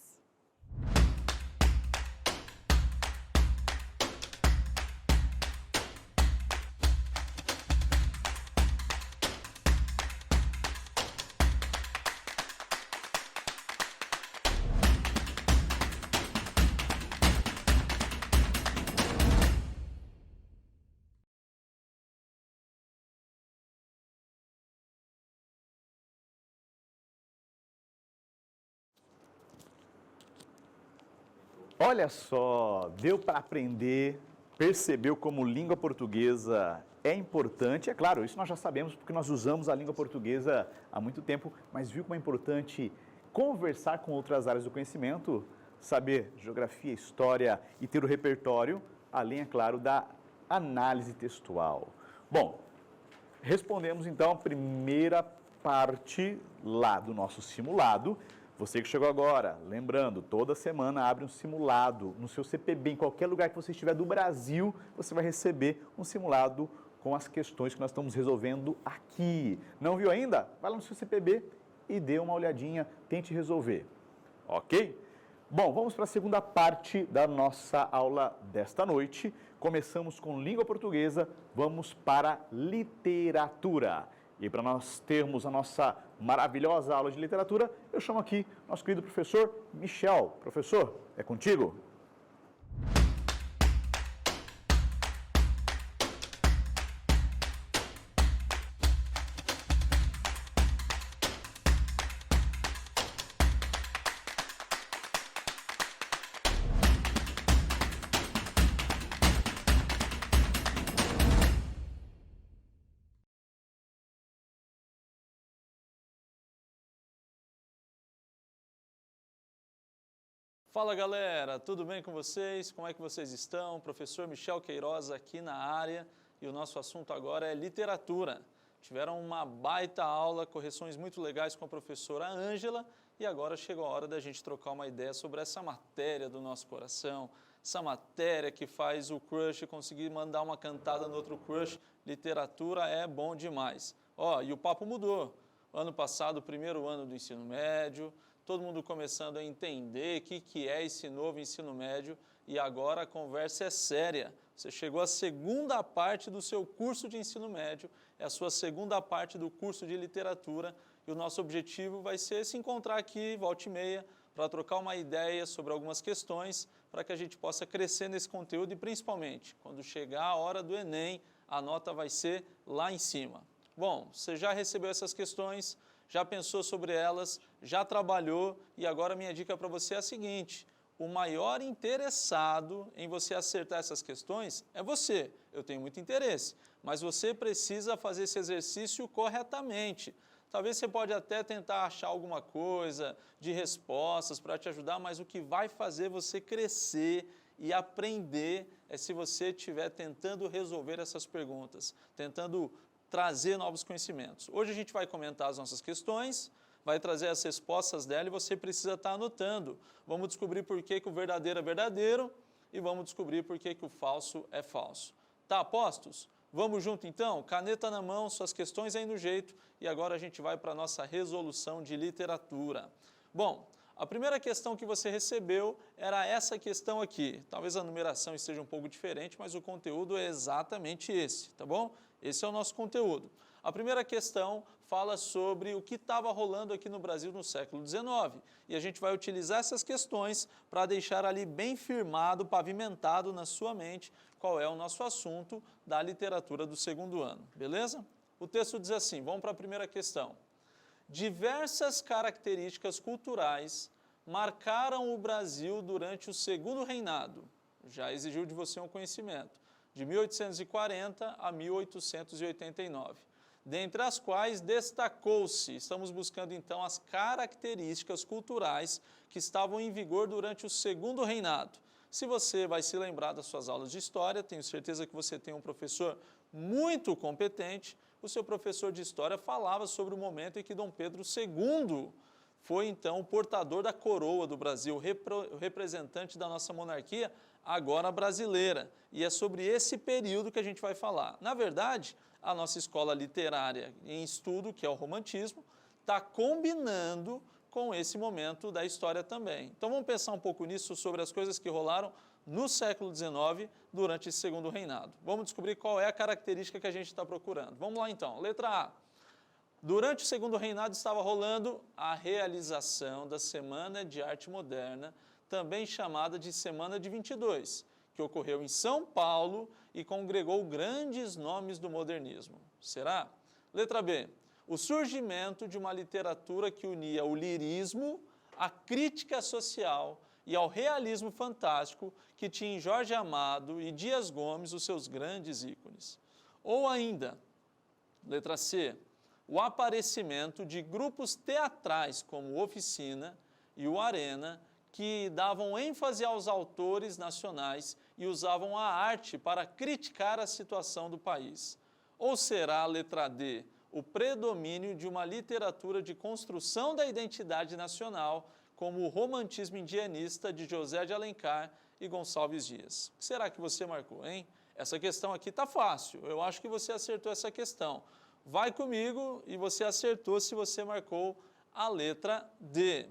Olha só, deu para aprender, percebeu como língua portuguesa é importante. É claro, isso nós já sabemos porque nós usamos a língua portuguesa há muito tempo, mas viu como é importante conversar com outras áreas do conhecimento, saber geografia, história e ter o repertório, além, é claro, da análise textual. Bom, respondemos então a primeira parte lá do nosso simulado. Você que chegou agora, lembrando, toda semana abre um simulado no seu CPB, em qualquer lugar que você estiver do Brasil, você vai receber um simulado com as questões que nós estamos resolvendo aqui. Não viu ainda? Vai lá no seu CPB e dê uma olhadinha, tente resolver, ok? Bom, vamos para a segunda parte da nossa aula desta noite. Começamos com língua portuguesa, vamos para literatura. E para nós termos a nossa maravilhosa aula de literatura, eu chamo aqui nosso querido professor Michel. Professor, é contigo? Fala galera, tudo bem com vocês? Como é que vocês estão? Professor Michel Queiroz aqui na área e o nosso assunto agora é literatura. Tiveram uma baita aula, correções muito legais com a professora Ângela, e agora chegou a hora da gente trocar uma ideia sobre essa matéria do nosso coração, essa matéria que faz o crush conseguir mandar uma cantada no outro crush. Literatura é bom demais. Ó, e o papo mudou. Ano passado, o primeiro ano do ensino médio, todo mundo começando a entender o que é esse novo ensino médio, e agora a conversa é séria. Você chegou à segunda parte do seu curso de ensino médio, é a sua segunda parte do curso de literatura, e o nosso objetivo vai ser se encontrar aqui, volta e meia, para trocar uma ideia sobre algumas questões, para que a gente possa crescer nesse conteúdo e, principalmente, quando chegar a hora do Enem, a nota vai ser lá em cima. Bom, você já recebeu essas questões, já pensou sobre elas, já trabalhou, e agora minha dica para você é a seguinte: o maior interessado em você acertar essas questões é você. Eu tenho muito interesse, mas você precisa fazer esse exercício corretamente. Talvez você pode até tentar achar alguma coisa de respostas para te ajudar, mas o que vai fazer você crescer e aprender é se você estiver tentando resolver essas perguntas, tentando trazer novos conhecimentos. Hoje a gente vai comentar as nossas questões, vai trazer as respostas dela e você precisa estar anotando. Vamos descobrir por que o verdadeiro é verdadeiro e vamos descobrir por que o falso é falso. Tá a postos? Vamos junto então? Caneta na mão, suas questões aí no jeito, e agora a gente vai para a nossa resolução de literatura. Bom, a primeira questão que você recebeu era essa questão aqui. Talvez a numeração esteja um pouco diferente, mas o conteúdo é exatamente esse, tá bom? Esse é o nosso conteúdo. A primeira questão fala sobre o que estava rolando aqui no Brasil no século XIX. E a gente vai utilizar essas questões para deixar ali bem firmado, pavimentado na sua mente qual é o nosso assunto da literatura do segundo ano, beleza? O texto diz assim, vamos para a primeira questão. Diversas características culturais marcaram o Brasil durante o segundo reinado. Já exigiu de você um conhecimento. De 1840 a 1889. Dentre as quais destacou-se, estamos buscando então as características culturais que estavam em vigor durante o segundo reinado. Se você vai se lembrar das suas aulas de história, tenho certeza que você tem um professor muito competente. O seu professor de história falava sobre o momento em que Dom Pedro II foi então o portador da coroa do Brasil, o representante da nossa monarquia, agora brasileira. E é sobre esse período que a gente vai falar. Na verdade, a nossa escola literária em estudo, que é o romantismo, está combinando com esse momento da história também. Então vamos pensar um pouco nisso, sobre as coisas que rolaram no século XIX, durante esse segundo reinado. Vamos descobrir qual é a característica que a gente está procurando. Vamos lá então, letra A. Durante o segundo reinado estava rolando a realização da Semana de Arte Moderna, também chamada de Semana de 22, que ocorreu em São Paulo e congregou grandes nomes do modernismo. Será? Letra B. O surgimento de uma literatura que unia o lirismo, a crítica social e ao realismo fantástico, que tinha em Jorge Amado e Dias Gomes os seus grandes ícones. Ou ainda, letra C, o aparecimento de grupos teatrais como Oficina e o Arena, que davam ênfase aos autores nacionais e usavam a arte para criticar a situação do país. Ou será a letra D, o predomínio de uma literatura de construção da identidade nacional, como o romantismo indianista de José de Alencar e Gonçalves Dias. O que será que você marcou, hein? Essa questão aqui está fácil, eu acho que você acertou essa questão. Vai comigo e você acertou se você marcou a letra D.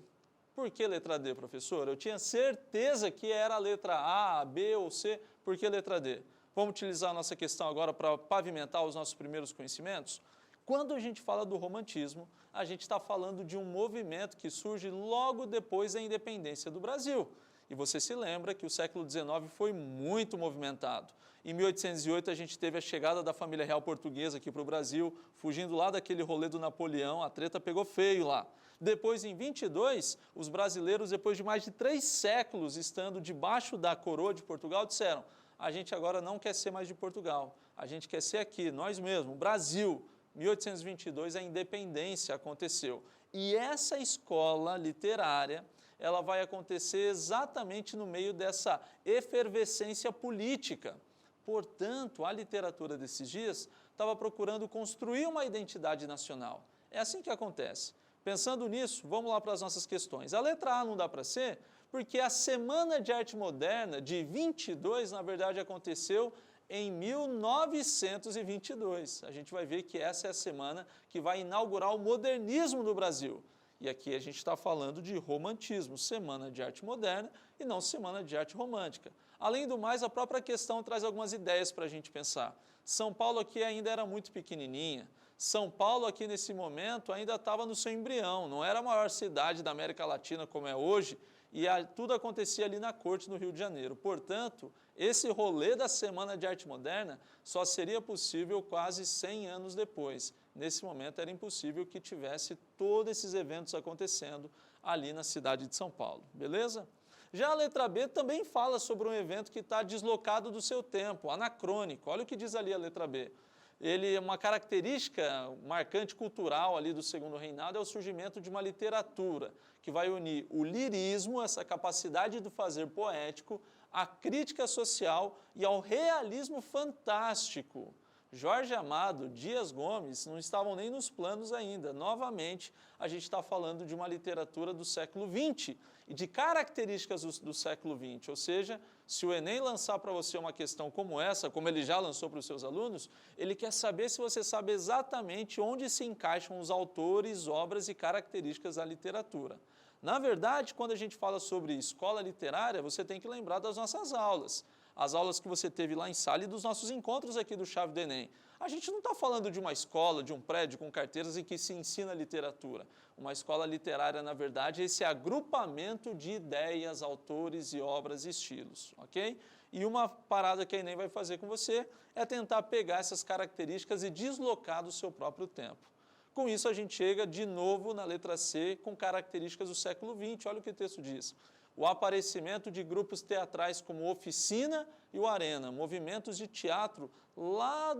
Por que letra D, professor? Eu tinha certeza que era a letra A, B ou C. Por que letra D? Vamos utilizar a nossa questão agora para pavimentar os nossos primeiros conhecimentos? Quando a gente fala do romantismo, a gente está falando de um movimento que surge logo depois da independência do Brasil. E você se lembra que o século XIX foi muito movimentado. Em 1808 a gente teve a chegada da família real portuguesa aqui para o Brasil, fugindo lá daquele rolê do Napoleão, a treta pegou feio lá. Depois, em 22, os brasileiros, depois de mais de 3 séculos estando debaixo da coroa de Portugal, disseram: a gente agora não quer ser mais de Portugal, a gente quer ser aqui, nós mesmos, Brasil. 1822 a independência aconteceu. E essa escola literária, ela vai acontecer exatamente no meio dessa efervescência política. Portanto, a literatura desses dias estava procurando construir uma identidade nacional. É assim que acontece. Pensando nisso, vamos lá para as nossas questões. A letra A não dá para ser, porque a Semana de Arte Moderna de 22, na verdade, aconteceu em 1922. A gente vai ver que essa é a semana que vai inaugurar o modernismo no Brasil. E aqui a gente está falando de romantismo, Semana de Arte Moderna e não Semana de Arte Romântica. Além do mais, a própria questão traz algumas ideias para a gente pensar. São Paulo aqui ainda era muito pequenininha. São Paulo aqui nesse momento ainda estava no seu embrião, não era a maior cidade da América Latina como é hoje, e tudo acontecia ali na corte do Rio de Janeiro. Portanto, esse rolê da Semana de Arte Moderna só seria possível quase 100 anos depois. Nesse momento era impossível que tivesse todos esses eventos acontecendo ali na cidade de São Paulo, beleza? Já a letra B também fala sobre um evento que está deslocado do seu tempo, anacrônico. Olha o que diz ali a letra B. Ele, uma característica marcante cultural ali do Segundo Reinado é o surgimento de uma literatura que vai unir o lirismo, essa capacidade do fazer poético, a crítica social e ao realismo fantástico. Jorge Amado, Dias Gomes não estavam nem nos planos ainda. Novamente, a gente está falando de uma literatura do século XX e de características do século XX. Ou seja, se o Enem lançar para você uma questão como essa, como ele já lançou para os seus alunos, ele quer saber se você sabe exatamente onde se encaixam os autores, obras e características da literatura. Na verdade, quando a gente fala sobre escola literária, você tem que lembrar das nossas aulas. As aulas que você teve lá em sala e dos nossos encontros aqui do Chave do Enem. A gente não está falando de uma escola, de um prédio com carteiras em que se ensina literatura. Uma escola literária, na verdade, é esse agrupamento de ideias, autores e obras e estilos, ok? E uma parada que a Enem vai fazer com você é tentar pegar essas características e deslocar do seu próprio tempo. Com isso, a gente chega de novo na letra C com características do século XX. Olha o que o texto diz. O aparecimento de grupos teatrais como Oficina e o Arena, movimentos de teatro lá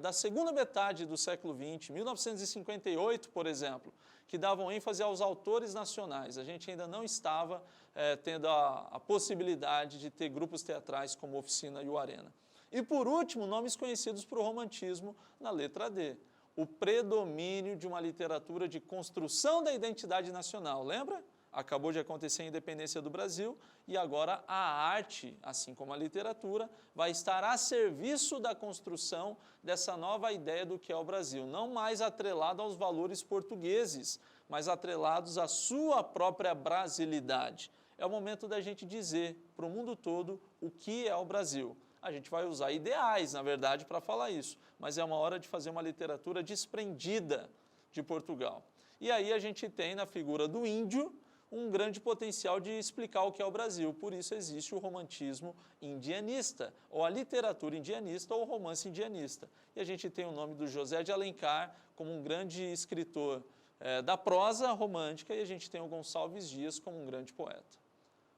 da segunda metade do século XX, 1958, por exemplo, que davam ênfase aos autores nacionais. A gente ainda não estava tendo a possibilidade de ter grupos teatrais como Oficina e o Arena. E, por último, nomes conhecidos para o romantismo na letra D. O predomínio de uma literatura de construção da identidade nacional, lembra? Acabou de acontecer a independência do Brasil e agora a arte, assim como a literatura, vai estar a serviço da construção dessa nova ideia do que é o Brasil. Não mais atrelado aos valores portugueses, mas atrelados à sua própria brasilidade. É o momento da gente dizer para o mundo todo o que é o Brasil. A gente vai usar ideais, na verdade, para falar isso, mas é uma hora de fazer uma literatura desprendida de Portugal. E aí a gente tem na figura do índio um grande potencial de explicar o que é o Brasil. Por isso existe o romantismo indianista, ou a literatura indianista, ou o romance indianista. E a gente tem o nome do José de Alencar como um grande escritor da prosa romântica, e a gente tem o Gonçalves Dias como um grande poeta.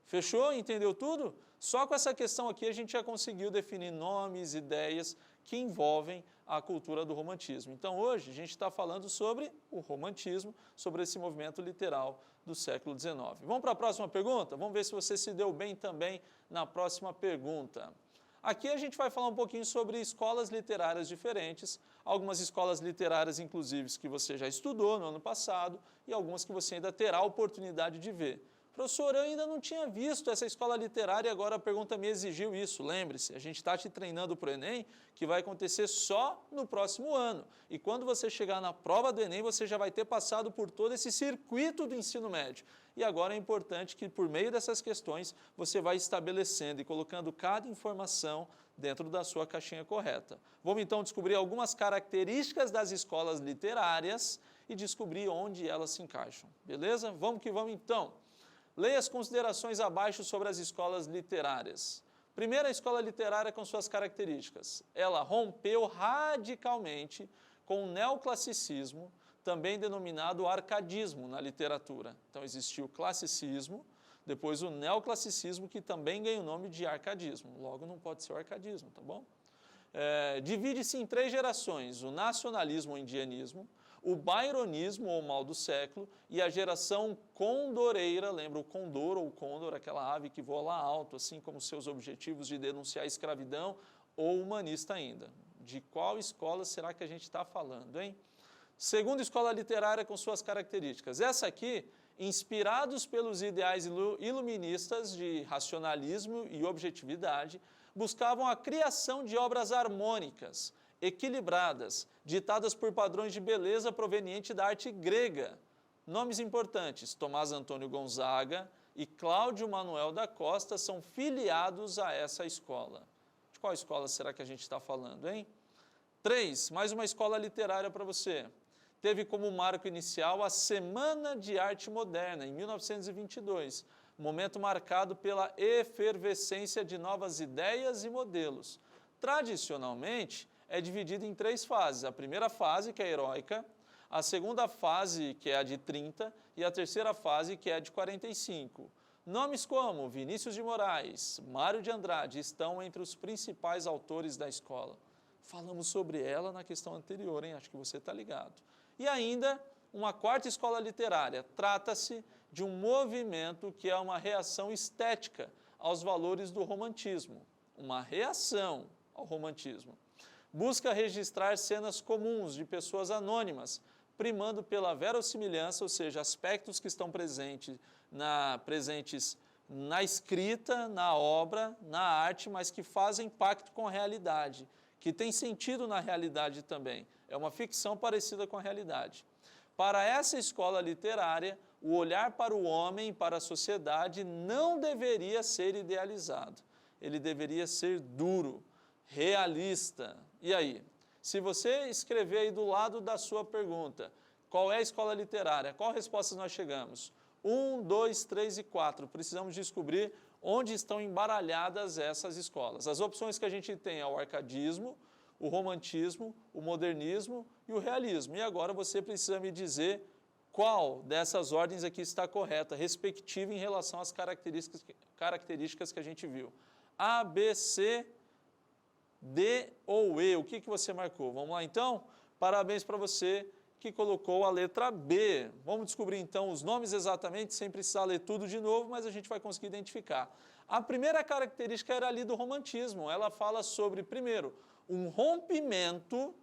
Fechou? Entendeu tudo? Só com essa questão aqui a gente já conseguiu definir nomes, ideias que envolvem a cultura do romantismo. Então hoje a gente está falando sobre o romantismo, sobre esse movimento literal do século XIX. Vamos para a próxima pergunta? Vamos ver se você se deu bem também na próxima pergunta. Aqui a gente vai falar um pouquinho sobre escolas literárias diferentes, algumas escolas literárias, inclusive, que você já estudou no ano passado e algumas que você ainda terá a oportunidade de ver. Professor, eu ainda não tinha visto essa escola literária e agora a pergunta me exigiu isso. Lembre-se, a gente está te treinando para o Enem, que vai acontecer só no próximo ano. E quando você chegar na prova do Enem, você já vai ter passado por todo esse circuito do ensino médio. E agora é importante que, por meio dessas questões, você vai estabelecendo e colocando cada informação dentro da sua caixinha correta. Vamos então descobrir algumas características das escolas literárias e descobrir onde elas se encaixam. Beleza? Vamos que vamos então. Leia as considerações abaixo sobre as escolas literárias. Primeira escola literária com suas características. Ela rompeu radicalmente com o neoclassicismo, também denominado arcadismo na literatura. Então existiu o classicismo, depois o neoclassicismo, que também ganha o nome de arcadismo. Logo não pode ser o arcadismo, tá bom? Divide-se em 3 gerações, o nacionalismo ou indianismo, o byronismo, ou mal do século, e a geração condoreira, lembra o condor ou côndor, aquela ave que voa lá alto, assim como seus objetivos de denunciar a escravidão, ou humanista ainda. De qual escola será que a gente está falando, hein? Segunda escola literária com suas características. Essa aqui, inspirados pelos ideais iluministas de racionalismo e objetividade, buscavam a criação de obras harmônicas, equilibradas, ditadas por padrões de beleza proveniente da arte grega. Nomes importantes, Tomás Antônio Gonzaga e Cláudio Manuel da Costa são filiados a essa escola. De qual escola será que a gente está falando, hein? 3, mais uma escola literária para você. Teve como marco inicial a Semana de Arte Moderna, em 1922, momento marcado pela efervescência de novas ideias e modelos. Tradicionalmente, é dividido em 3 fases. A primeira fase, que é a heróica, a segunda fase, que é a de 30, e a terceira fase, que é a de 45. Nomes como Vinícius de Moraes, Mário de Andrade estão entre os principais autores da escola. Falamos sobre ela na questão anterior, hein? Acho que você está ligado. E ainda, uma quarta escola literária. Trata-se de um movimento que é uma reação estética aos valores do romantismo. Uma reação ao romantismo. Busca registrar cenas comuns de pessoas anônimas, primando pela verossimilhança, ou seja, aspectos que estão presentes na escrita, na obra, na arte, mas que fazem pacto com a realidade, que tem sentido na realidade também. É uma ficção parecida com a realidade. Para essa escola literária, o olhar para o homem, para a sociedade, não deveria ser idealizado. Ele deveria ser duro, realista. E aí? Se você escrever aí do lado da sua pergunta, qual é a escola literária? Qual resposta nós chegamos? 1, 2, 3 e 4. Precisamos descobrir onde estão embaralhadas essas escolas. As opções que a gente tem é o arcadismo, o romantismo, o modernismo e o realismo. E agora você precisa me dizer qual dessas ordens aqui está correta, respectiva em relação às características que a gente viu. A, B, C, D ou E. O que você marcou? Vamos lá então? Parabéns para você que colocou a letra B. Vamos descobrir então os nomes exatamente, sem precisar ler tudo de novo, mas a gente vai conseguir identificar. A primeira característica era ali do romantismo. Ela fala sobre, primeiro, um rompimento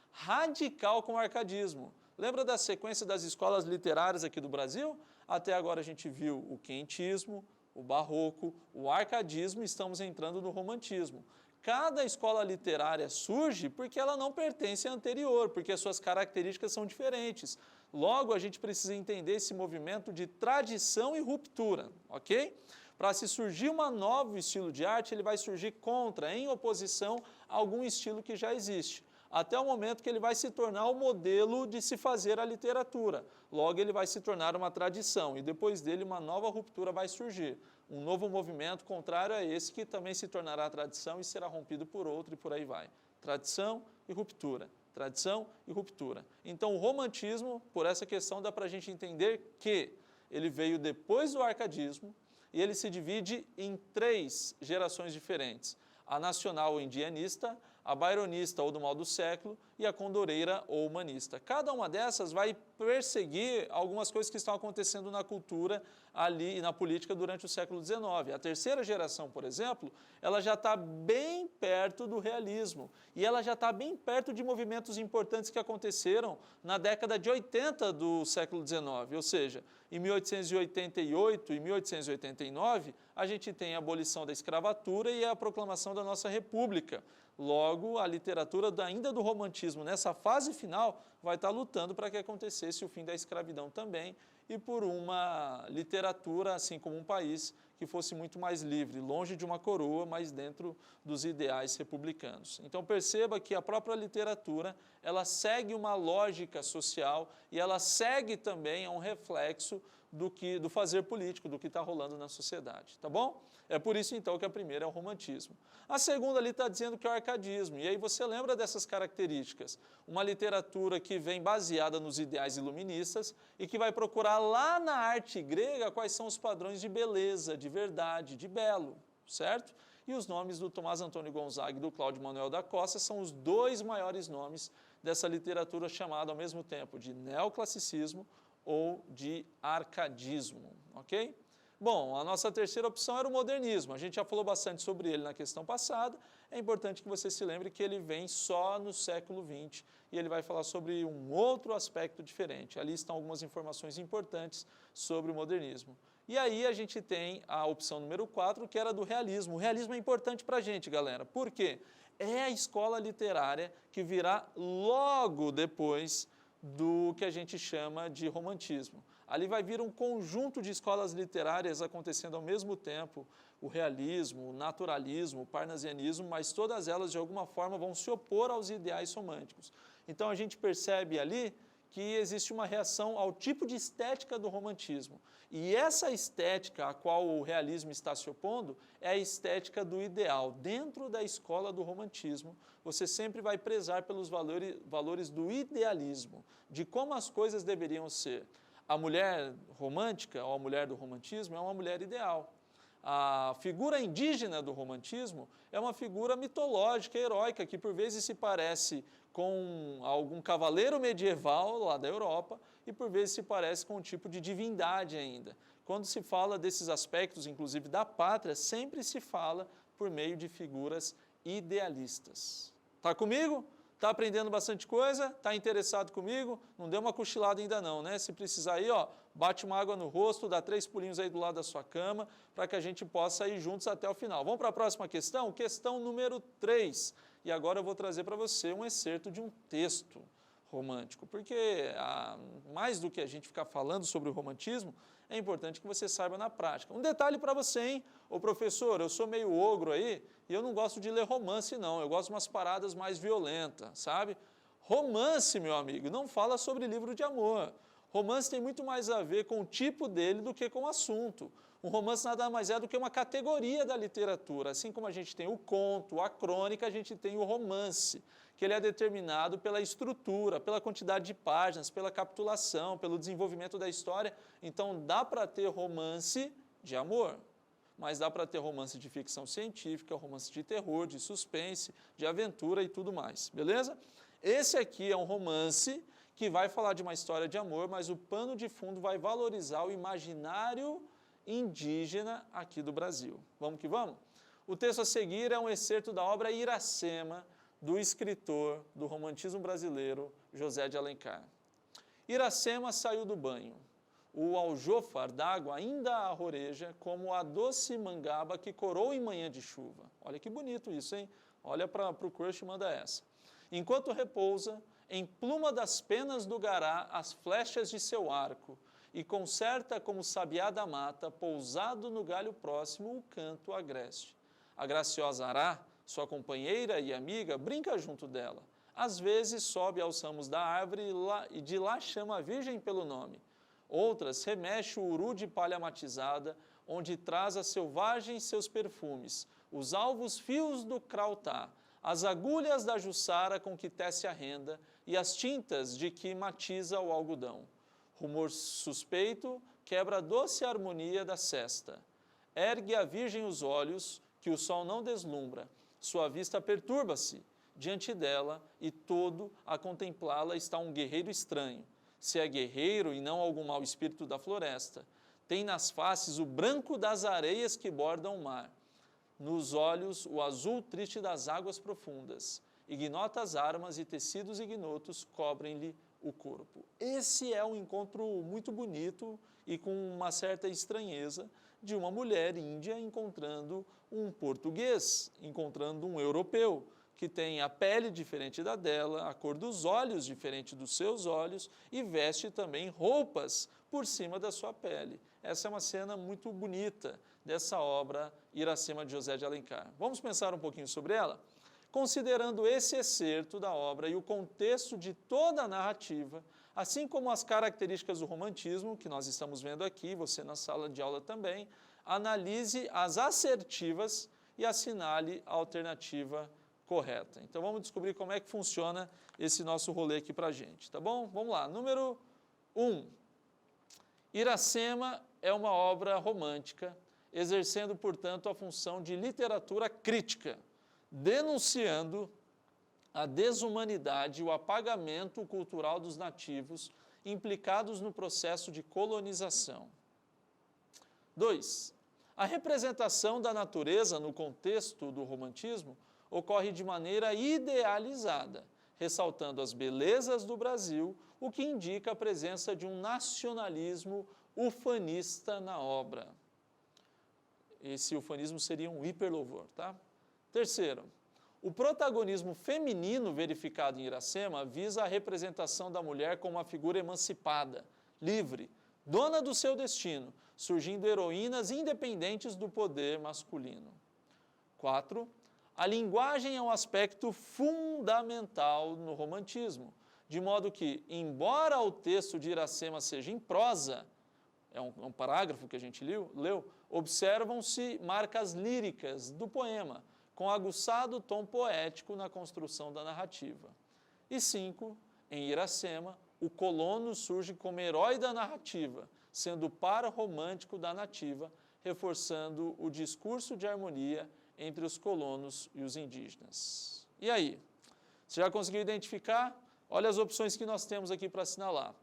radical com o arcadismo. Lembra da sequência das escolas literárias aqui do Brasil? Até agora a gente viu o quentismo, o barroco, o arcadismo e estamos entrando no romantismo. Cada escola literária surge porque ela não pertence à anterior, porque as suas características são diferentes. Logo, a gente precisa entender esse movimento de tradição e ruptura, ok? Para se surgir um novo estilo de arte, ele vai surgir contra, em oposição a algum estilo que já existe, até o momento que ele vai se tornar o modelo de se fazer a literatura. Logo, ele vai se tornar uma tradição e depois dele uma nova ruptura vai surgir. Um novo movimento contrário a esse que também se tornará tradição e será rompido por outro e por aí vai. Tradição e ruptura. Tradição e ruptura. Então, o romantismo, por essa questão, dá para a gente entender que ele veio depois do arcadismo e ele se divide em 3 gerações diferentes. A nacional ou indianista, a baironista ou do mal do século e a condoreira ou humanista. Cada uma dessas vai perseguir algumas coisas que estão acontecendo na cultura ali e na política durante o século XIX. A terceira geração, por exemplo, ela já está bem perto do realismo e ela já está bem perto de movimentos importantes que aconteceram na década de 80 do século XIX, ou seja, em 1888 e 1889, a gente tem a abolição da escravatura e a proclamação da nossa república. Logo, a literatura ainda do romantismo, nessa fase final, vai estar lutando para que acontecesse o fim da escravidão também e por uma literatura, assim como um país, que fosse muito mais livre, longe de uma coroa, mas dentro dos ideais republicanos. Então perceba que a própria literatura, ela segue uma lógica social e ela segue também um reflexo do fazer político, do que está rolando na sociedade, tá bom? É por isso, então, que a primeira é o romantismo. A segunda ali está dizendo que é o arcadismo, e aí você lembra dessas características. Uma literatura que vem baseada nos ideais iluministas e que vai procurar lá na arte grega quais são os padrões de beleza, de verdade, de belo, certo? E os nomes do Tomás Antônio Gonzaga e do Cláudio Manuel da Costa são os 2 maiores nomes dessa literatura chamada, ao mesmo tempo, de neoclassicismo ou de arcadismo, ok? Bom, a nossa terceira opção era o modernismo. A gente já falou bastante sobre ele na questão passada. É importante que você se lembre que ele vem só no século XX e ele vai falar sobre um outro aspecto diferente. Ali estão algumas informações importantes sobre o modernismo. E aí a gente tem a opção número 4, que era do realismo. O realismo é importante para a gente, galera. Por quê? É a escola literária que virá logo depois do que a gente chama de romantismo. Ali vai vir um conjunto de escolas literárias acontecendo ao mesmo tempo, o realismo, o naturalismo, o parnasianismo, mas todas elas de alguma forma vão se opor aos ideais românticos. Então a gente percebe ali que existe uma reação ao tipo de estética do romantismo. E essa estética a qual o realismo está se opondo é a estética do ideal. Dentro da escola do romantismo, você sempre vai prezar pelos valores do idealismo, de como as coisas deveriam ser. A mulher romântica, ou a mulher do romantismo, é uma mulher ideal. A figura indígena do romantismo é uma figura mitológica, heróica, que por vezes se parece com algum cavaleiro medieval lá da Europa e por vezes se parece com um tipo de divindade ainda. Quando se fala desses aspectos, inclusive da pátria, sempre se fala por meio de figuras idealistas. Está comigo? Está aprendendo bastante coisa? Está interessado comigo? Não deu uma cochilada ainda não, né? Se precisar aí, ó, bate uma água no rosto, dá 3 pulinhos aí do lado da sua cama, para que a gente possa ir juntos até o final. Vamos para a próxima questão? Questão número 3. E agora eu vou trazer para você um excerto de um texto romântico, porque mais do que a gente ficar falando sobre o romantismo, é importante que você saiba na prática. Um detalhe para você, hein? Ô professor, eu sou meio ogro aí e eu não gosto de ler romance não, eu gosto de umas paradas mais violentas, sabe? Romance, meu amigo, não fala sobre livro de amor. Romance tem muito mais a ver com o tipo dele do que com o assunto. Um romance nada mais é do que uma categoria da literatura. Assim como a gente tem o conto, a crônica, a gente tem o romance, que ele é determinado pela estrutura, pela quantidade de páginas, pela capitulação, pelo desenvolvimento da história. Então dá para ter romance de amor, mas dá para ter romance de ficção científica, romance de terror, de suspense, de aventura e tudo mais, beleza? Esse aqui é um romance que vai falar de uma história de amor, mas o pano de fundo vai valorizar o imaginário indígena aqui do Brasil. Vamos que vamos? O texto a seguir é um excerto da obra Iracema, do escritor do romantismo brasileiro, José de Alencar. Iracema saiu do banho. O aljôfar d'água ainda a roreja como a doce mangaba que corou em manhã de chuva. Olha que bonito isso, hein? Olha para o crush e manda essa. Enquanto repousa, empluma das penas do gará as flechas de seu arco e concerta como sabiá da mata, pousado no galho próximo, o canto agreste. A graciosa ará, sua companheira e amiga, brinca junto dela. Às vezes sobe aos ramos da árvore e de lá chama a virgem pelo nome. Outras remexe o uru de palha matizada, onde traz a selvagem seus perfumes, os alvos fios do crautá, as agulhas da juçara com que tece a renda e as tintas de que matiza o algodão. Rumor suspeito quebra a doce harmonia da sesta. Ergue a virgem os olhos, que o sol não deslumbra. Sua vista perturba-se diante dela e todo a contemplá-la está um guerreiro estranho. Se é guerreiro e não algum mau espírito da floresta. Tem nas faces o branco das areias que bordam o mar. Nos olhos o azul triste das águas profundas. Ignotas armas e tecidos ignotos cobrem-lhe o corpo. Esse é um encontro muito bonito e com uma certa estranheza de uma mulher índia encontrando um português, encontrando um europeu, que tem a pele diferente da dela, a cor dos olhos diferente dos seus olhos e veste também roupas por cima da sua pele. Essa é uma cena muito bonita dessa obra Iracema de José de Alencar. Vamos pensar um pouquinho sobre ela? Considerando esse excerto da obra e o contexto de toda a narrativa, assim como as características do romantismo, que nós estamos vendo aqui, você na sala de aula também, analise as assertivas e assinale a alternativa correta. Então vamos descobrir como é que funciona esse nosso rolê aqui para a gente, tá bom? Vamos lá, número 1. Iracema é uma obra romântica, exercendo, portanto, a função de literatura crítica, denunciando a desumanidade e o apagamento cultural dos nativos implicados no processo de colonização. 2. A representação da natureza no contexto do romantismo ocorre de maneira idealizada, ressaltando as belezas do Brasil, o que indica a presença de um nacionalismo ufanista na obra. Esse ufanismo seria um hiperlouvor, tá? 3º, o protagonismo feminino verificado em Iracema visa a representação da mulher como uma figura emancipada, livre, dona do seu destino, surgindo heroínas independentes do poder masculino. 4. A linguagem é um aspecto fundamental no romantismo, de modo que, embora o texto de Iracema seja em prosa, é um parágrafo que a gente leu, observam-se marcas líricas do poema, com aguçado tom poético na construção da narrativa. E 5. Em Iracema, o colono surge como herói da narrativa, sendo o par romântico da nativa, reforçando o discurso de harmonia entre os colonos e os indígenas. E aí? Você já conseguiu identificar? Olha as opções que nós temos aqui para assinalar.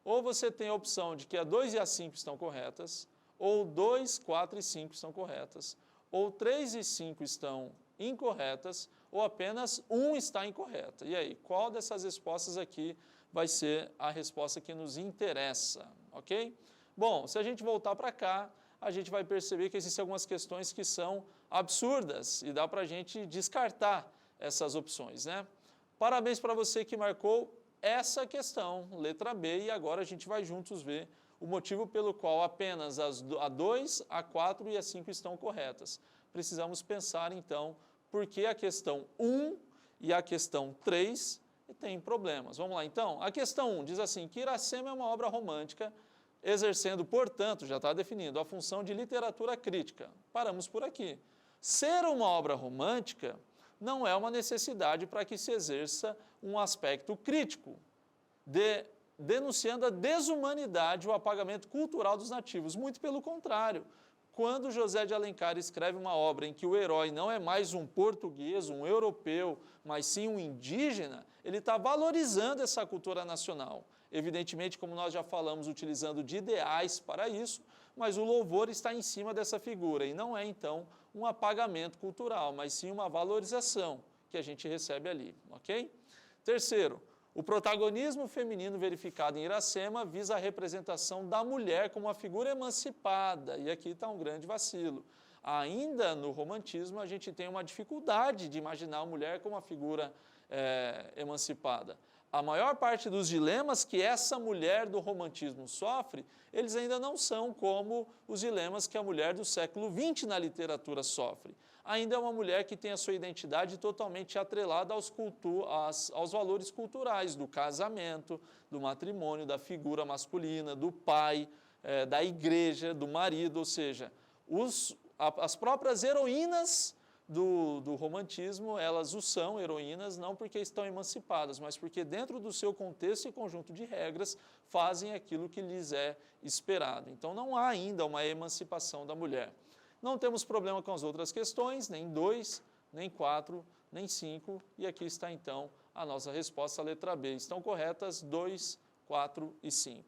Ou você tem a opção de que a 2 e a 5 estão corretas, ou 2, 4 e 5 estão corretas, ou 3 e 5 estão incorretas, ou apenas 1 está incorreta. E aí, qual dessas respostas aqui vai ser a resposta que nos interessa, ok? Bom, se a gente voltar para cá, a gente vai perceber que existem algumas questões que são absurdas e dá para a gente descartar essas opções, né? Parabéns para você que marcou essa questão, letra B, e agora a gente vai juntos ver o motivo pelo qual apenas a 2, a 4 e a 5 estão corretas. Precisamos pensar, então, por que a questão 1 e a questão 3 têm problemas. Vamos lá, então. A questão 1 diz assim, que Iracema é uma obra romântica, exercendo, portanto, já está definido, a função de literatura crítica. Paramos por aqui. Ser uma obra romântica não é uma necessidade para que se exerça um aspecto crítico, denunciando a desumanidade e o apagamento cultural dos nativos. Muito pelo contrário. Quando José de Alencar escreve uma obra em que o herói não é mais um português, um europeu, mas sim um indígena, ele está valorizando essa cultura nacional. Evidentemente, como nós já falamos, utilizando de ideais para isso, mas o louvor está em cima dessa figura e não é, então, um apagamento cultural, mas sim uma valorização que a gente recebe ali, ok? 3º, o protagonismo feminino verificado em Iracema visa a representação da mulher como uma figura emancipada, e aqui está um grande vacilo. Ainda no romantismo, a gente tem uma dificuldade de imaginar a mulher como uma figura emancipada. A maior parte dos dilemas que essa mulher do romantismo sofre, eles ainda não são como os dilemas que a mulher do século XX na literatura sofre. Ainda é uma mulher que tem a sua identidade totalmente atrelada aos valores culturais, do casamento, do matrimônio, da figura masculina, do pai, da igreja, do marido, ou seja, as próprias heroínas do romantismo, elas o são heroínas não porque estão emancipadas, mas porque dentro do seu contexto e conjunto de regras fazem aquilo que lhes é esperado. Então não há ainda uma emancipação da mulher. Não temos problema com as outras questões, nem 2, nem 4, nem 5, e aqui está então a nossa resposta, a letra B. Estão corretas 2, 4 e 5.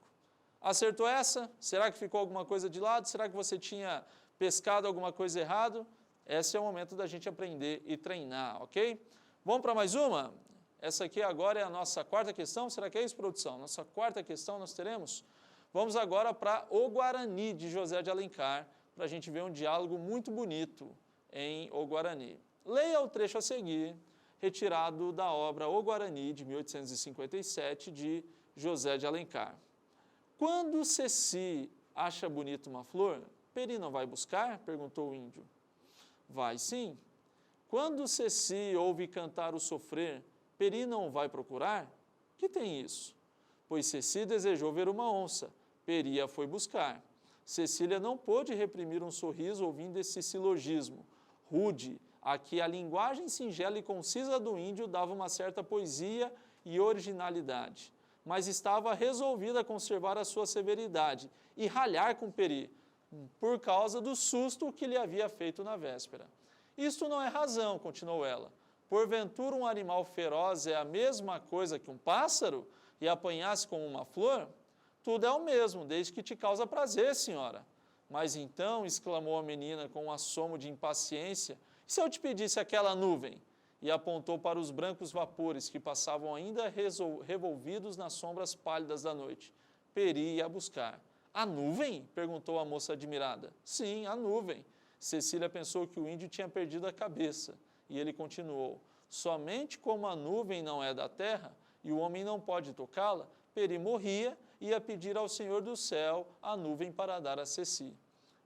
Acertou essa? Será que ficou alguma coisa de lado? Será que você tinha pescado alguma coisa errado? Esse é o momento da gente aprender e treinar, ok? Vamos para mais uma? Essa aqui agora é a nossa 4ª questão. Será que é isso, produção? Nossa 4ª questão nós teremos? Vamos agora para O Guarani, de José de Alencar, para a gente ver um diálogo muito bonito em O Guarani. Leia o trecho a seguir, retirado da obra O Guarani, de 1857, de José de Alencar. Quando Ceci acha bonita uma flor, Peri não vai buscar? Perguntou o índio. Vai sim. Quando Ceci ouve cantar o sofrer, Peri não vai procurar? Que tem isso? Pois Ceci desejou ver uma onça, Peri a foi buscar. Cecília não pôde reprimir um sorriso ouvindo esse silogismo rude, a que a linguagem singela e concisa do índio dava uma certa poesia e originalidade, mas estava resolvida a conservar a sua severidade e ralhar com Peri, por causa do susto que lhe havia feito na véspera. Isto não é razão, continuou ela. Porventura um animal feroz é a mesma coisa que um pássaro e apanhasse como uma flor? Tudo é o mesmo, desde que te causa prazer, senhora. Mas então, exclamou a menina com um assomo de impaciência, e se eu te pedisse aquela nuvem? E apontou para os brancos vapores que passavam ainda revolvidos nas sombras pálidas da noite. Peri ia buscar. A nuvem? Perguntou a moça admirada. Sim, a nuvem. Cecília pensou que o índio tinha perdido a cabeça. E ele continuou. Somente como a nuvem não é da terra e o homem não pode tocá-la, Peri morria e ia pedir ao Senhor do céu a nuvem para dar a Ceci.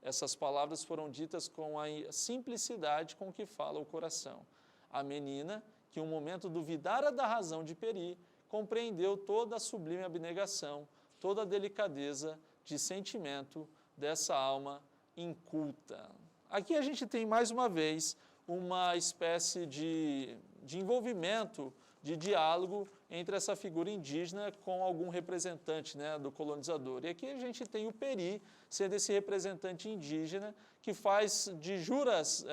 Essas palavras foram ditas com a simplicidade com que fala o coração. A menina, que um momento duvidara da razão de Peri, compreendeu toda a sublime abnegação, toda a delicadeza de sentimento dessa alma inculta. Aqui a gente tem mais uma vez uma espécie de envolvimento, de diálogo entre essa figura indígena com algum representante, né, do colonizador. E aqui a gente tem o Peri sendo esse representante indígena que faz de juras,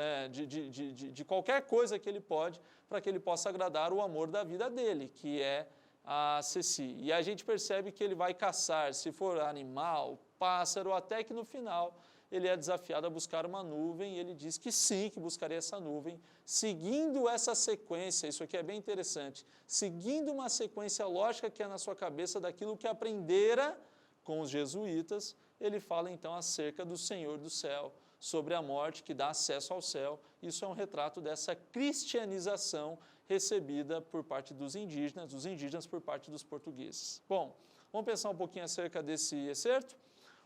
de qualquer coisa que ele pode, para que ele possa agradar o amor da vida dele, que é a Ceci. E a gente percebe que ele vai caçar, se for animal, pássaro, até que no final ele é desafiado a buscar uma nuvem, e ele diz que sim, que buscaria essa nuvem, seguindo essa sequência, isso aqui é bem interessante, seguindo uma sequência lógica que é na sua cabeça daquilo que aprendera com os jesuítas, ele fala então acerca do Senhor do céu, sobre a morte que dá acesso ao céu. Isso é um retrato dessa cristianização recebida por parte dos indígenas por parte dos portugueses. Bom, vamos pensar um pouquinho acerca desse excerto?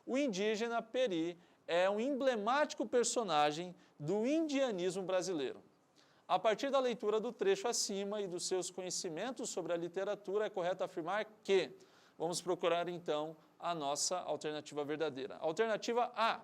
O indígena Peri é um emblemático personagem do indianismo brasileiro. A partir da leitura do trecho acima e dos seus conhecimentos sobre a literatura, é correto afirmar que, vamos procurar então a nossa alternativa verdadeira. Alternativa A.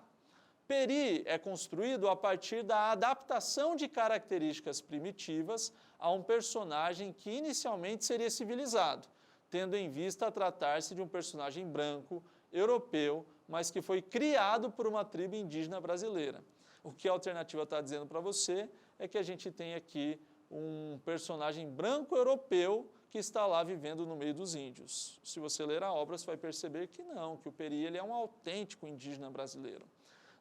Peri é construído a partir da adaptação de características primitivas a um personagem que inicialmente seria civilizado, tendo em vista tratar-se de um personagem branco, europeu, mas que foi criado por uma tribo indígena brasileira. O que a alternativa está dizendo para você é que a gente tem aqui um personagem branco europeu que está lá vivendo no meio dos índios. Se você ler a obra, você vai perceber que não, que o Peri ele é um autêntico indígena brasileiro.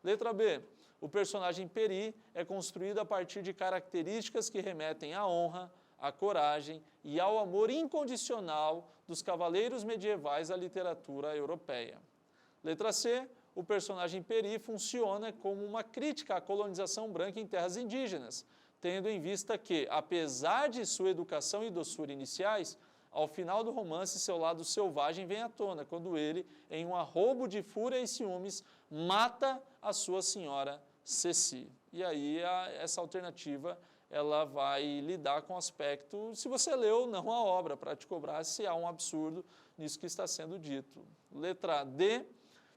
Letra B. O personagem Peri é construído a partir de características que remetem à honra, à coragem e ao amor incondicional dos cavaleiros medievais da literatura europeia. Letra C. O personagem Peri funciona como uma crítica à colonização branca em terras indígenas, tendo em vista que, apesar de sua educação e doçura iniciais, ao final do romance, seu lado selvagem vem à tona, quando ele, em um arrobo de fúria e ciúmes, mata a sua senhora Ceci. E aí, essa alternativa, ela vai lidar com o aspecto, se você leu ou não a obra, para te cobrar se há um absurdo nisso que está sendo dito. Letra D.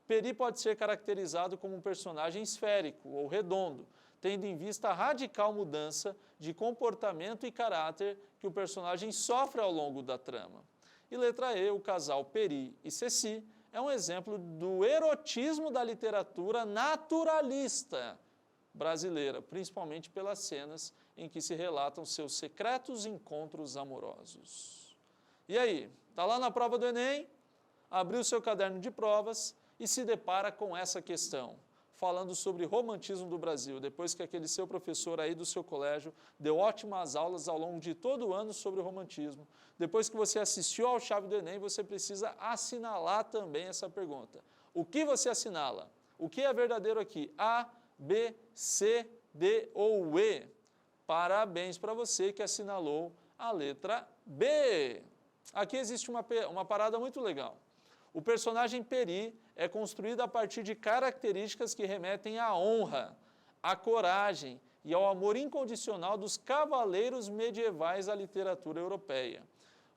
Peri pode ser caracterizado como um personagem esférico ou redondo, tendo em vista a radical mudança de comportamento e caráter que o personagem sofre ao longo da trama. E letra E, o casal Peri e Ceci é um exemplo do erotismo da literatura naturalista brasileira, principalmente pelas cenas em que se relatam seus secretos encontros amorosos. E aí, está lá na prova do Enem, abriu seu caderno de provas e se depara com essa questão, falando sobre romantismo do Brasil, depois que aquele seu professor aí do seu colégio deu ótimas aulas ao longo de todo o ano sobre o romantismo. Depois que você assistiu ao Chave do Enem, você precisa assinalar também essa pergunta. O que você assinala? O que é verdadeiro aqui? A, B, C, D ou E? Parabéns para você que assinalou a letra B. Aqui existe uma parada muito legal. O personagem Peri é construído a partir de características que remetem à honra, à coragem e ao amor incondicional dos cavaleiros medievais da literatura europeia.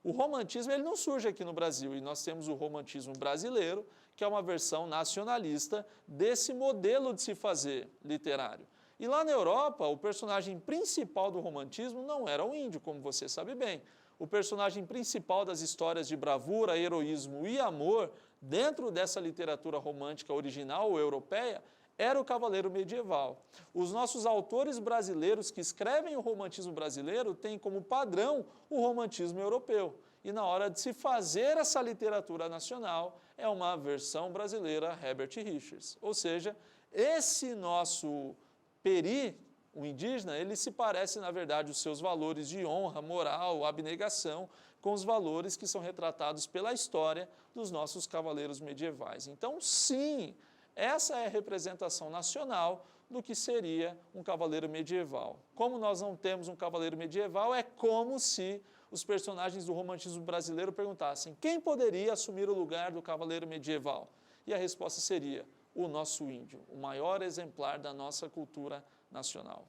O romantismo ele não surge aqui no Brasil, e nós temos o romantismo brasileiro, que é uma versão nacionalista desse modelo de se fazer literário. E lá na Europa, o personagem principal do romantismo não era o índio, como você sabe bem. O personagem principal das histórias de bravura, heroísmo e amor, dentro dessa literatura romântica original ou europeia, era o cavaleiro medieval. Os nossos autores brasileiros que escrevem o romantismo brasileiro têm como padrão o romantismo europeu. E na hora de se fazer essa literatura nacional, é uma versão brasileira Herbert Richards. Ou seja, Esse nosso peri, o indígena, ele se parece, na verdade, os seus valores de honra, moral, abnegação, com os valores que são retratados pela história dos nossos cavaleiros medievais. Então, sim, essa é a representação nacional do que seria um cavaleiro medieval. Como nós não temos um cavaleiro medieval, é como se os personagens do romantismo brasileiro perguntassem: quem poderia assumir o lugar do cavaleiro medieval? E a resposta seria: o nosso índio, o maior exemplar da nossa cultura nacional.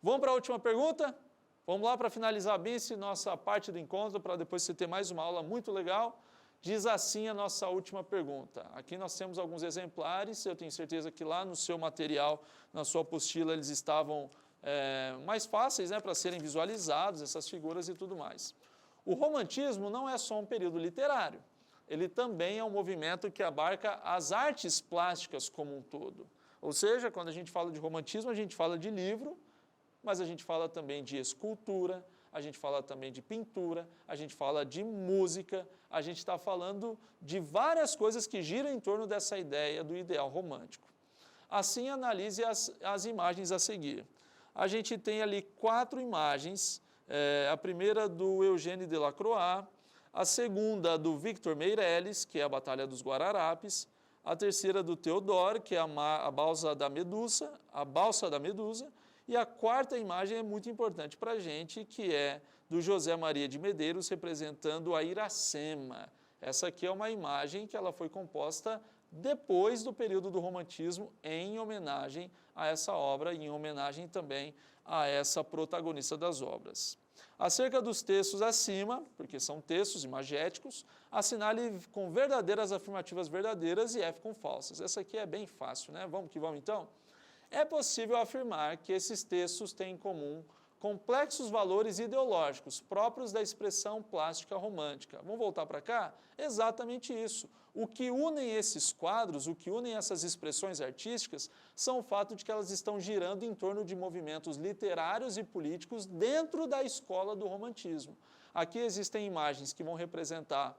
Vamos para a última pergunta? Vamos lá para finalizar bem essa nossa parte do encontro, para depois você ter mais uma aula muito legal. Diz assim a nossa última pergunta. Aqui nós temos alguns exemplares, eu tenho certeza que lá no seu material, na sua apostila, eles estavam mais fáceis, né, para serem visualizados, essas figuras e tudo mais. O romantismo não é só um período literário, ele também é um movimento que abarca as artes plásticas como um todo. Ou seja, quando a gente fala de romantismo, a gente fala de livro, mas a gente fala também de escultura, a gente fala também de pintura, a gente fala de música, a gente está falando de várias coisas que giram em torno dessa ideia do ideal romântico. Assim, analise as imagens a seguir. A gente tem ali 4 imagens, a primeira do Eugène Delacroix, a segunda do Victor Meirelles, que é a Batalha dos Guararapes, a terceira do Theodore, que é a Balsa da Medusa, e a quarta imagem é muito importante para a gente, que é do José Maria de Medeiros, representando a Iracema. Essa aqui é uma imagem que ela foi composta depois do período do romantismo, em homenagem a essa obra e em homenagem também a essa protagonista das obras. Acerca dos textos acima, porque são textos imagéticos, assinale com verdadeiras afirmativas verdadeiras e F com falsas. Essa aqui é bem fácil, né? Vamos que vamos então? É possível afirmar que esses textos têm em comum complexos valores ideológicos próprios da expressão plástica romântica. Vamos voltar para cá? Exatamente isso. O que unem esses quadros, o que unem essas expressões artísticas, são o fato de que elas estão girando em torno de movimentos literários e políticos dentro da escola do romantismo. Aqui existem imagens que vão representar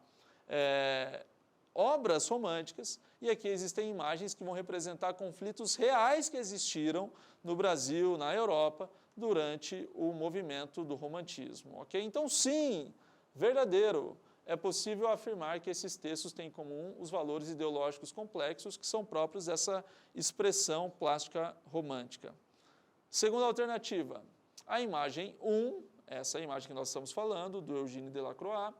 obras românticas, e aqui existem imagens que vão representar conflitos reais que existiram no Brasil, na Europa, durante o movimento do romantismo. Okay? Então, sim, verdadeiro, é possível afirmar que esses textos têm em comum os valores ideológicos complexos que são próprios dessa expressão plástica romântica. Segunda alternativa, a imagem 1, essa imagem que nós estamos falando, do Eugène Delacroix,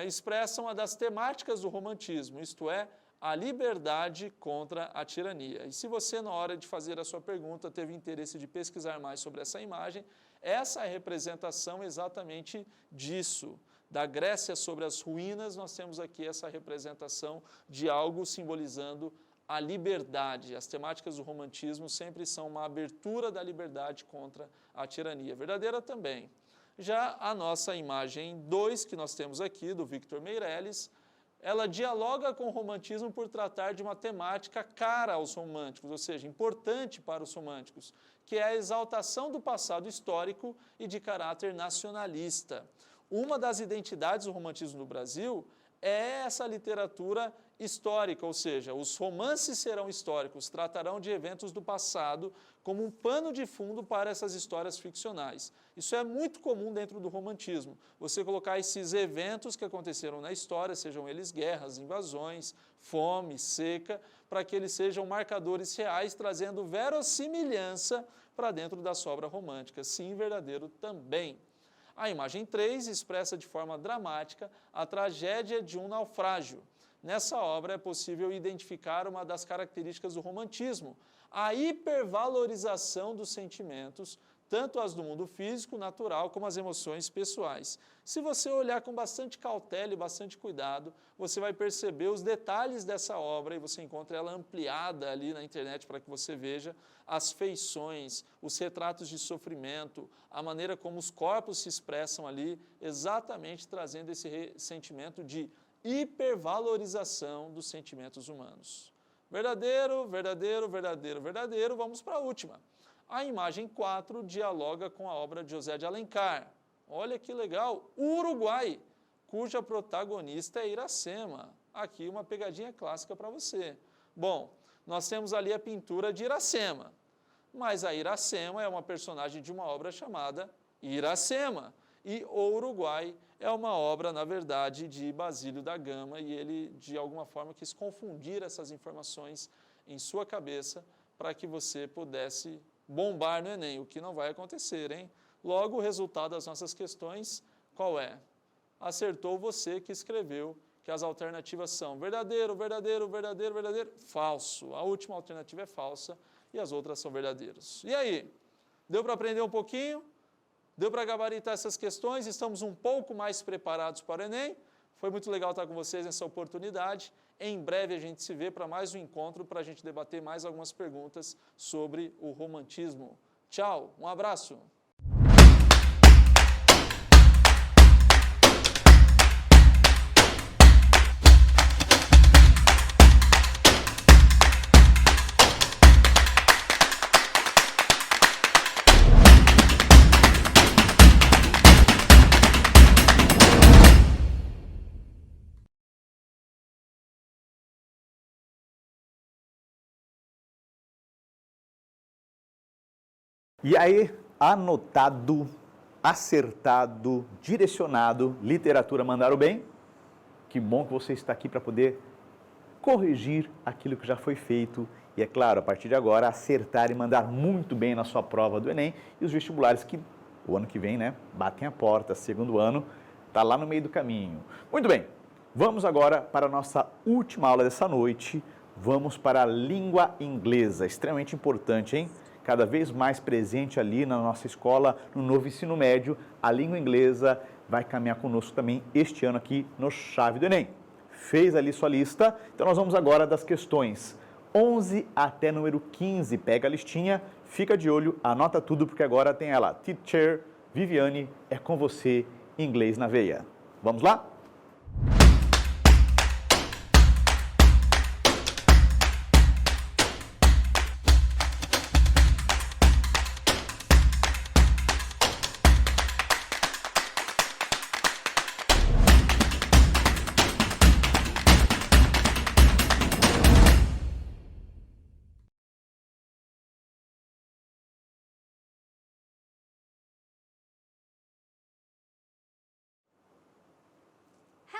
expressa uma das temáticas do romantismo, isto é, a liberdade contra a tirania. E se você, na hora de fazer a sua pergunta, teve interesse de pesquisar mais sobre essa imagem, essa é a representação exatamente disso. Da Grécia sobre as ruínas, nós temos aqui essa representação de algo simbolizando a liberdade. As temáticas do romantismo sempre são uma abertura da liberdade contra a tirania. Verdadeira também. Já a nossa imagem 2, que nós temos aqui, do Victor Meirelles, ela dialoga com o romantismo por tratar de uma temática cara aos românticos, ou seja, importante para os românticos, que é a exaltação do passado histórico e de caráter nacionalista. Uma das identidades do romantismo no Brasil é essa literatura histórica, ou seja, os romances serão históricos, tratarão de eventos do passado como um pano de fundo para essas histórias ficcionais. Isso é muito comum dentro do romantismo, você colocar esses eventos que aconteceram na história, sejam eles guerras, invasões, fome, seca, para que eles sejam marcadores reais, trazendo verossimilhança para dentro da sua obra romântica. Sim, verdadeiro também. A imagem 3 expressa de forma dramática a tragédia de um naufrágio. Nessa obra é possível identificar uma das características do romantismo, a hipervalorização dos sentimentos, tanto as do mundo físico, natural, como as emoções pessoais. Se você olhar com bastante cautela e bastante cuidado, você vai perceber os detalhes dessa obra e você encontra ela ampliada ali na internet para que você veja as feições, os retratos de sofrimento, a maneira como os corpos se expressam ali, exatamente trazendo esse sentimento de hipervalorização dos sentimentos humanos. Verdadeiro, verdadeiro, verdadeiro, verdadeiro. Vamos para a última. A imagem 4 dialoga com a obra de José de Alencar. Olha que legal, Uruguai, cuja protagonista é Iracema. Aqui uma pegadinha clássica para você. Bom, nós temos ali a pintura de Iracema. Mas a Iracema é uma personagem de uma obra chamada Iracema. E o Uruguai é uma obra, na verdade, de Basílio da Gama, e ele, de alguma forma, quis confundir essas informações em sua cabeça para que você pudesse bombar no Enem, o que não vai acontecer, hein? Logo, o resultado das nossas questões, qual é? Acertou você que escreveu que as alternativas são verdadeiro, verdadeiro, verdadeiro, verdadeiro, falso. A última alternativa é falsa e as outras são verdadeiros. E aí? Deu para aprender um pouquinho? Deu para gabaritar essas questões? Estamos um pouco mais preparados para o Enem? Foi muito legal estar com vocês nessa oportunidade. Em breve a gente se vê para mais um encontro para a gente debater mais algumas perguntas sobre o romantismo. Tchau, um abraço! E aí, anotado, acertado, direcionado, literatura mandaram bem? Que bom que você está aqui para poder corrigir aquilo que já foi feito e, é claro, a partir de agora, acertar e mandar muito bem na sua prova do Enem e os vestibulares que o ano que vem, né, batem a porta, segundo ano, está lá no meio do caminho. Muito bem, vamos agora para a nossa última aula dessa noite, vamos para a língua inglesa, extremamente importante, hein? Cada vez mais presente ali na nossa escola, no novo ensino médio, a língua inglesa vai caminhar conosco também este ano aqui no Chave do Enem. Fez ali sua lista? Então nós vamos agora das questões 11 até número 15. Pega a listinha, fica de olho, anota tudo, porque agora tem ela. Teacher Viviane, é com você, inglês na veia. Vamos lá?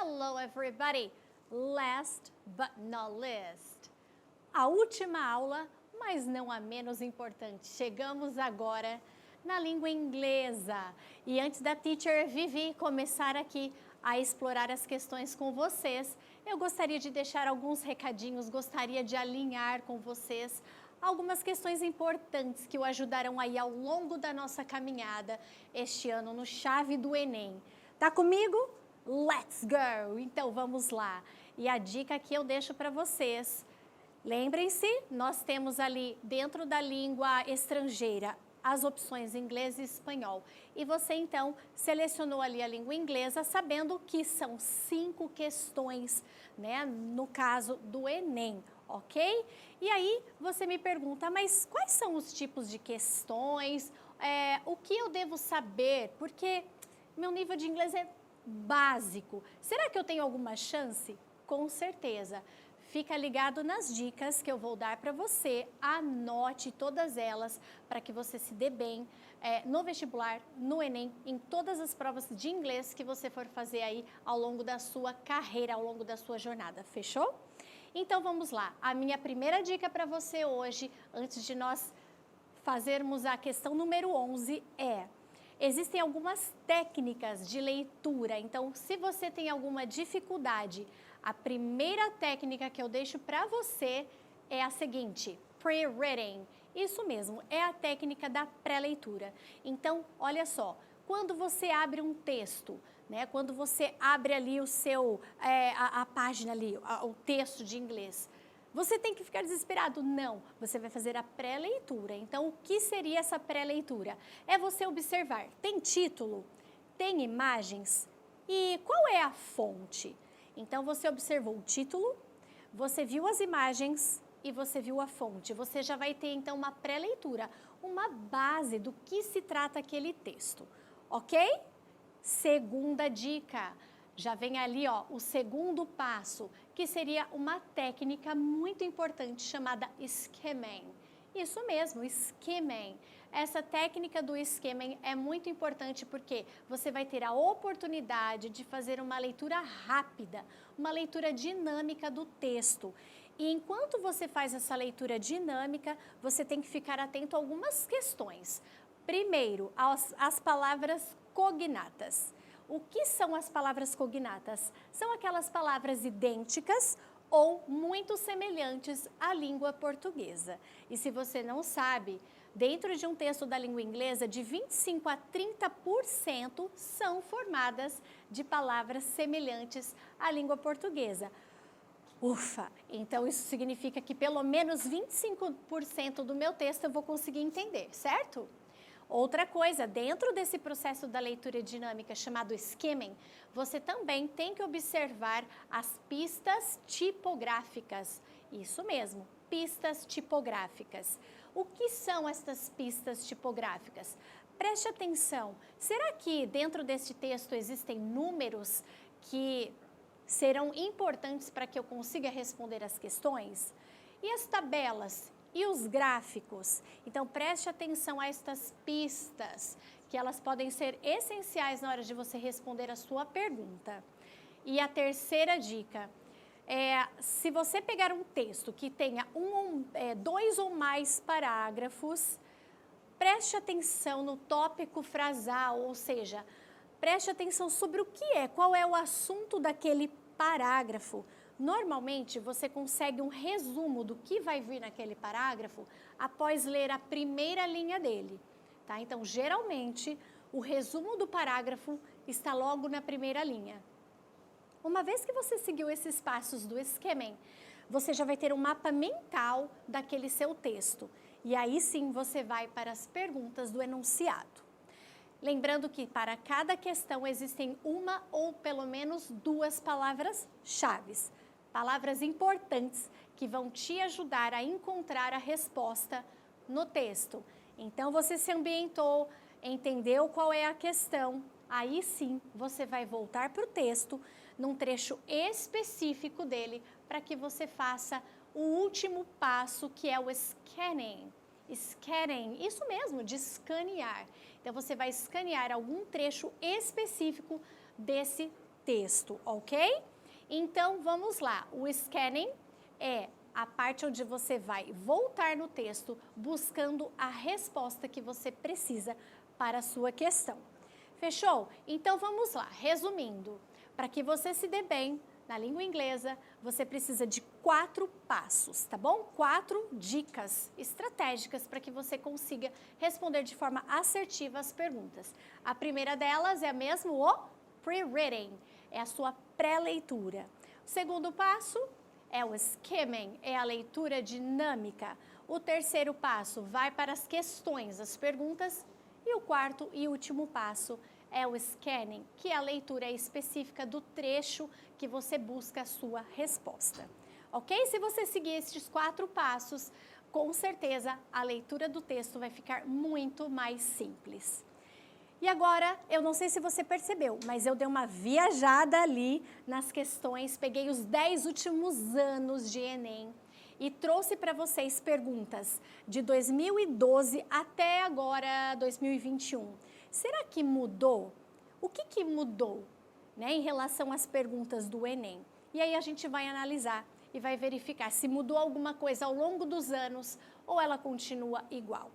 Hello, everybody. Last but not least. A última aula, mas não a menos importante. Chegamos agora na língua inglesa. E antes da Teacher Vivi começar aqui a explorar as questões com vocês, eu gostaria de deixar alguns recadinhos, gostaria de alinhar com vocês algumas questões importantes que o ajudarão aí ao longo da nossa caminhada este ano no Chave do Enem. Tá comigo? Let's go! Então, vamos lá. E a dica que eu deixo para vocês, lembrem-se, nós temos ali dentro da língua estrangeira as opções inglês e espanhol. E você, então, selecionou ali a língua inglesa sabendo que são 5 questões, né, no caso do Enem, ok? E aí, você me pergunta, mas quais são os tipos de questões? O que eu devo saber? Porque meu nível de inglês é básico. Será que eu tenho alguma chance? Com certeza. Fica ligado nas dicas que eu vou dar para você, anote todas elas para que você se dê bem no vestibular, no Enem, em todas as provas de inglês que você for fazer aí ao longo da sua carreira, ao longo da sua jornada, fechou? Então vamos lá, a minha primeira dica para você hoje, antes de nós fazermos a questão número 11 existem algumas técnicas de leitura, então se você tem alguma dificuldade, a primeira técnica que eu deixo para você é a seguinte, pre-reading. Isso mesmo, é a técnica da pré-leitura. Então, olha só, quando você abre um texto, né, quando você abre ali o seu, a página ali, o texto de inglês, você tem que ficar desesperado? Não, você vai fazer a pré-leitura. Então, o que seria essa pré-leitura? É você observar, tem título, tem imagens e qual é a fonte? Então, você observou o título, você viu as imagens e você viu a fonte. Você já vai ter, então, uma pré-leitura, uma base do que se trata aquele texto, ok? Segunda dica, já vem ali, ó, o segundo passo, que seria uma técnica muito importante chamada skimming. Isso mesmo, skimming. Essa técnica do skimming é muito importante porque você vai ter a oportunidade de fazer uma leitura rápida, uma leitura dinâmica do texto. E enquanto você faz essa leitura dinâmica, você tem que ficar atento a algumas questões. Primeiro, as palavras cognatas. O que são as palavras cognatas? São aquelas palavras idênticas ou muito semelhantes à língua portuguesa. E se você não sabe, dentro de um texto da língua inglesa, de 25 a 30% são formadas de palavras semelhantes à língua portuguesa. Ufa! Então isso significa que pelo menos 25% do meu texto eu vou conseguir entender, certo? Outra coisa, dentro desse processo da leitura dinâmica chamado skimming, você também tem que observar as pistas tipográficas. Isso mesmo, pistas tipográficas. O que são estas pistas tipográficas? Preste atenção, será que dentro deste texto existem números que serão importantes para que eu consiga responder as questões? E as tabelas? E os gráficos? Então, preste atenção a estas pistas, que elas podem ser essenciais na hora de você responder a sua pergunta. E a terceira dica, se você pegar um texto que tenha dois ou mais parágrafos, preste atenção no tópico frasal, ou seja, preste atenção sobre o que qual é o assunto daquele parágrafo. Normalmente, você consegue um resumo do que vai vir naquele parágrafo após ler a primeira linha dele, tá? Então, geralmente, o resumo do parágrafo está logo na primeira linha. Uma vez que você seguiu esses passos do skimming, você já vai ter um mapa mental daquele seu texto. E aí sim, você vai para as perguntas do enunciado. Lembrando que para cada questão existem uma ou pelo menos duas palavras-chave. Palavras importantes que vão te ajudar a encontrar a resposta no texto. Então, você se ambientou, entendeu qual é a questão, aí sim você vai voltar para o texto num trecho específico dele para que você faça o último passo, que é o scanning. Scanning, isso mesmo, de escanear. Então, você vai escanear algum trecho específico desse texto, ok? Então, vamos lá. O scanning é a parte onde você vai voltar no texto buscando a resposta que você precisa para a sua questão. Fechou? Então, vamos lá. Resumindo, para que você se dê bem na língua inglesa, você precisa de 4 passos, tá bom? 4 dicas estratégicas para que você consiga responder de forma assertiva as perguntas. A primeira delas é mesmo o pre-reading, é a sua pré-leitura. O segundo passo é o skimming, é a leitura dinâmica. O terceiro passo vai para as questões, as perguntas. E o quarto e último passo é o scanning, que é a leitura específica do trecho que você busca a sua resposta. Ok? Se você seguir estes 4 passos, com certeza a leitura do texto vai ficar muito mais simples. E agora, eu não sei se você percebeu, mas eu dei uma viajada ali nas questões, peguei os 10 últimos anos de Enem e trouxe para vocês perguntas de 2012 até agora 2021. Será que mudou? O que mudou, né, em relação às perguntas do Enem? E aí a gente vai analisar e vai verificar se mudou alguma coisa ao longo dos anos ou ela continua igual.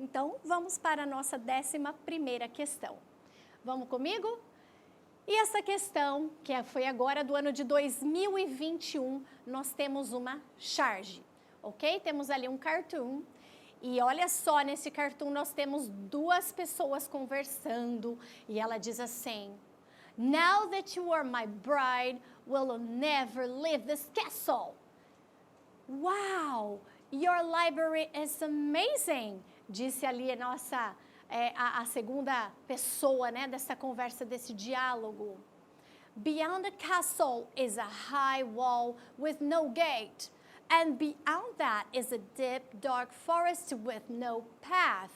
Então, vamos para a nossa 11ª questão. Vamos comigo? E essa questão, que foi agora do ano de 2021, nós temos uma charge, ok? Temos ali um cartoon. E olha só, nesse cartoon nós temos 2 pessoas conversando. E ela diz assim: Now that you are my bride, we'll never leave this castle. Wow, your library is amazing. Disse ali a segunda pessoa, né, dessa conversa, desse diálogo. Beyond the castle is a high wall with no gate. And beyond that is a deep, dark forest with no path.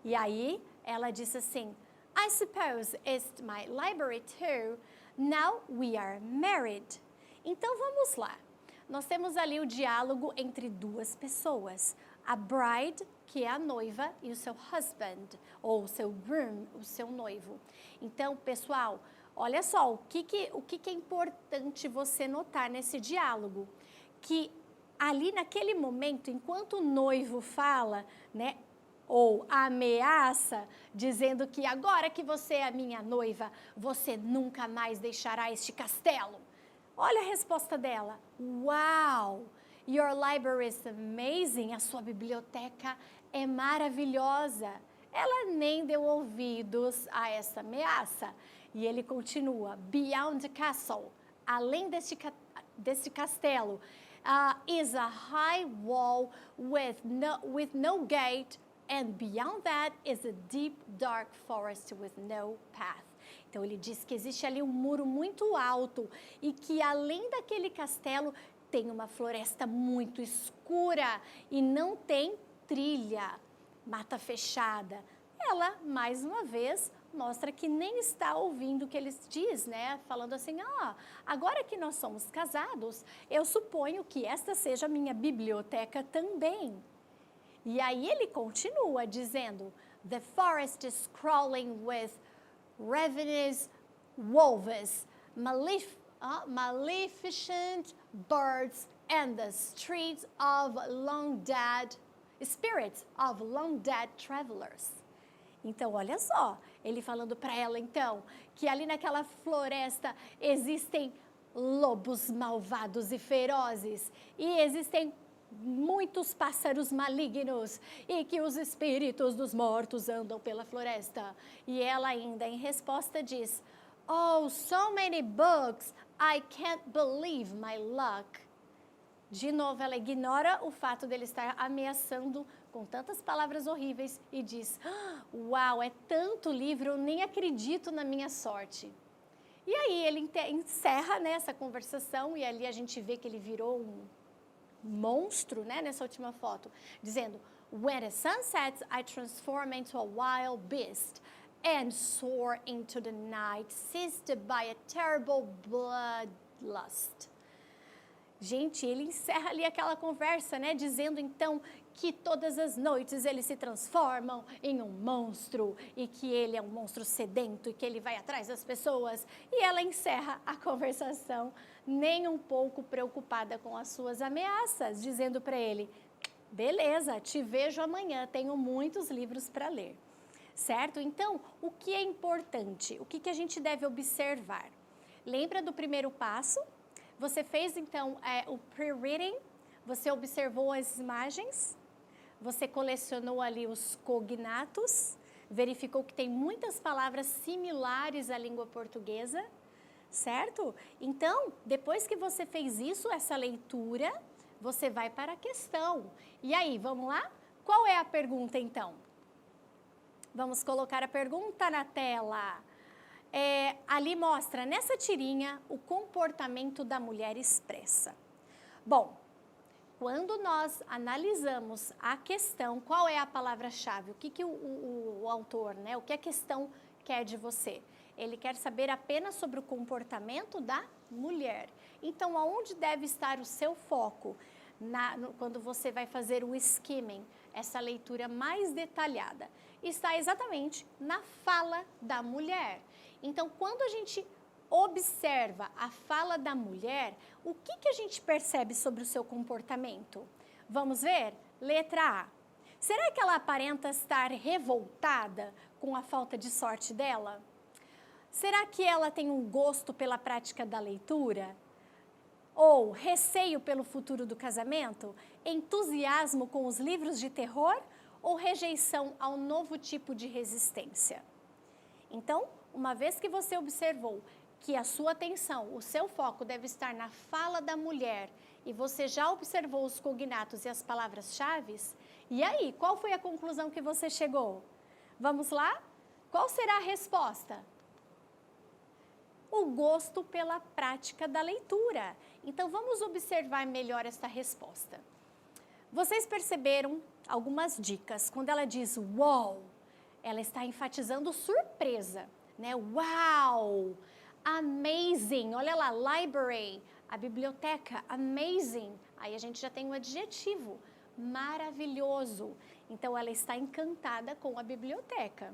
E aí, ela disse assim, I suppose it's my library too. Now we are married. Então vamos lá. Nós temos ali o diálogo entre duas pessoas. A bride, que é a noiva, e o seu husband, ou o seu groom, o seu noivo. Então, pessoal, olha só, o que é importante você notar nesse diálogo? Que ali naquele momento, enquanto o noivo fala, né, ou ameaça, dizendo que agora que você é a minha noiva, você nunca mais deixará este castelo. Olha a resposta dela. Wow! Your library is amazing. A sua biblioteca é maravilhosa. Ela nem deu ouvidos a essa ameaça. E ele continua. Beyond the castle, além deste castelo, is a high wall with no gate, and beyond that is a deep, dark forest with no path. Então, ele diz que existe ali um muro muito alto e que, além daquele castelo, tem uma floresta muito escura e não tem trilha, mata fechada. Ela, mais uma vez, mostra que nem está ouvindo o que ele diz, né? Falando assim, agora que nós somos casados, eu suponho que esta seja a minha biblioteca também. E aí ele continua dizendo, the forest is crawling with ravenous wolves, maleficent birds, and the streets of spirits of long dead travelers. Então, olha só, ele falando para ela, então, que ali naquela floresta existem lobos malvados e ferozes, e existem muitos pássaros malignos, e que os espíritos dos mortos andam pela floresta. E ela ainda, em resposta, diz, oh, so many books, I can't believe my luck. De novo, ela ignora o fato dele estar ameaçando com tantas palavras horríveis e diz, uau, é tanto livro, eu nem acredito na minha sorte. E aí ele encerra nessa conversação e ali a gente vê que ele virou um monstro, né, nessa última foto, dizendo, when the sun sets, I transform into a wild beast and soar into the night, seized by a terrible bloodlust. Gente, ele encerra ali aquela conversa, né, dizendo então que todas as noites eles se transformam em um monstro e que ele é um monstro sedento e que ele vai atrás das pessoas. E ela encerra a conversação nem um pouco preocupada com as suas ameaças, dizendo para ele, beleza, te vejo amanhã, tenho muitos livros para ler. Certo? Então, o que é importante? O que a gente deve observar? Lembra do primeiro passo? Você fez, então, o pre-reading, você observou as imagens, você colecionou ali os cognatos, verificou que tem muitas palavras similares à língua portuguesa, certo? Então, depois que você fez isso, essa leitura, você vai para a questão. E aí, vamos lá? Qual é a pergunta, então? Vamos colocar a pergunta na tela. Ali mostra, nessa tirinha, o comportamento da mulher expressa. Bom, quando nós analisamos a questão, qual é a palavra-chave? O que o autor, né? O que a questão quer de você? Ele quer saber apenas sobre o comportamento da mulher. Então, aonde deve estar o seu foco quando você vai fazer o skimming, essa leitura mais detalhada? Está exatamente na fala da mulher. Então, quando a gente observa a fala da mulher, o que a gente percebe sobre o seu comportamento? Vamos ver? Letra A. Será que ela aparenta estar revoltada com a falta de sorte dela? Será que ela tem um gosto pela prática da leitura? Ou receio pelo futuro do casamento? Entusiasmo com os livros de terror? Ou rejeição ao novo tipo de resistência? Então, uma vez que você observou que a sua atenção, o seu foco deve estar na fala da mulher e você já observou os cognatos e as palavras-chave, e aí, qual foi a conclusão que você chegou? Vamos lá? Qual será a resposta? O gosto pela prática da leitura. Então, vamos observar melhor esta resposta. Vocês perceberam algumas dicas. Quando ela diz wow, ela está enfatizando surpresa, né? Wow, amazing, olha lá, library, A biblioteca, amazing. Aí a gente já tem um adjetivo, maravilhoso. Então, ela está encantada com a biblioteca.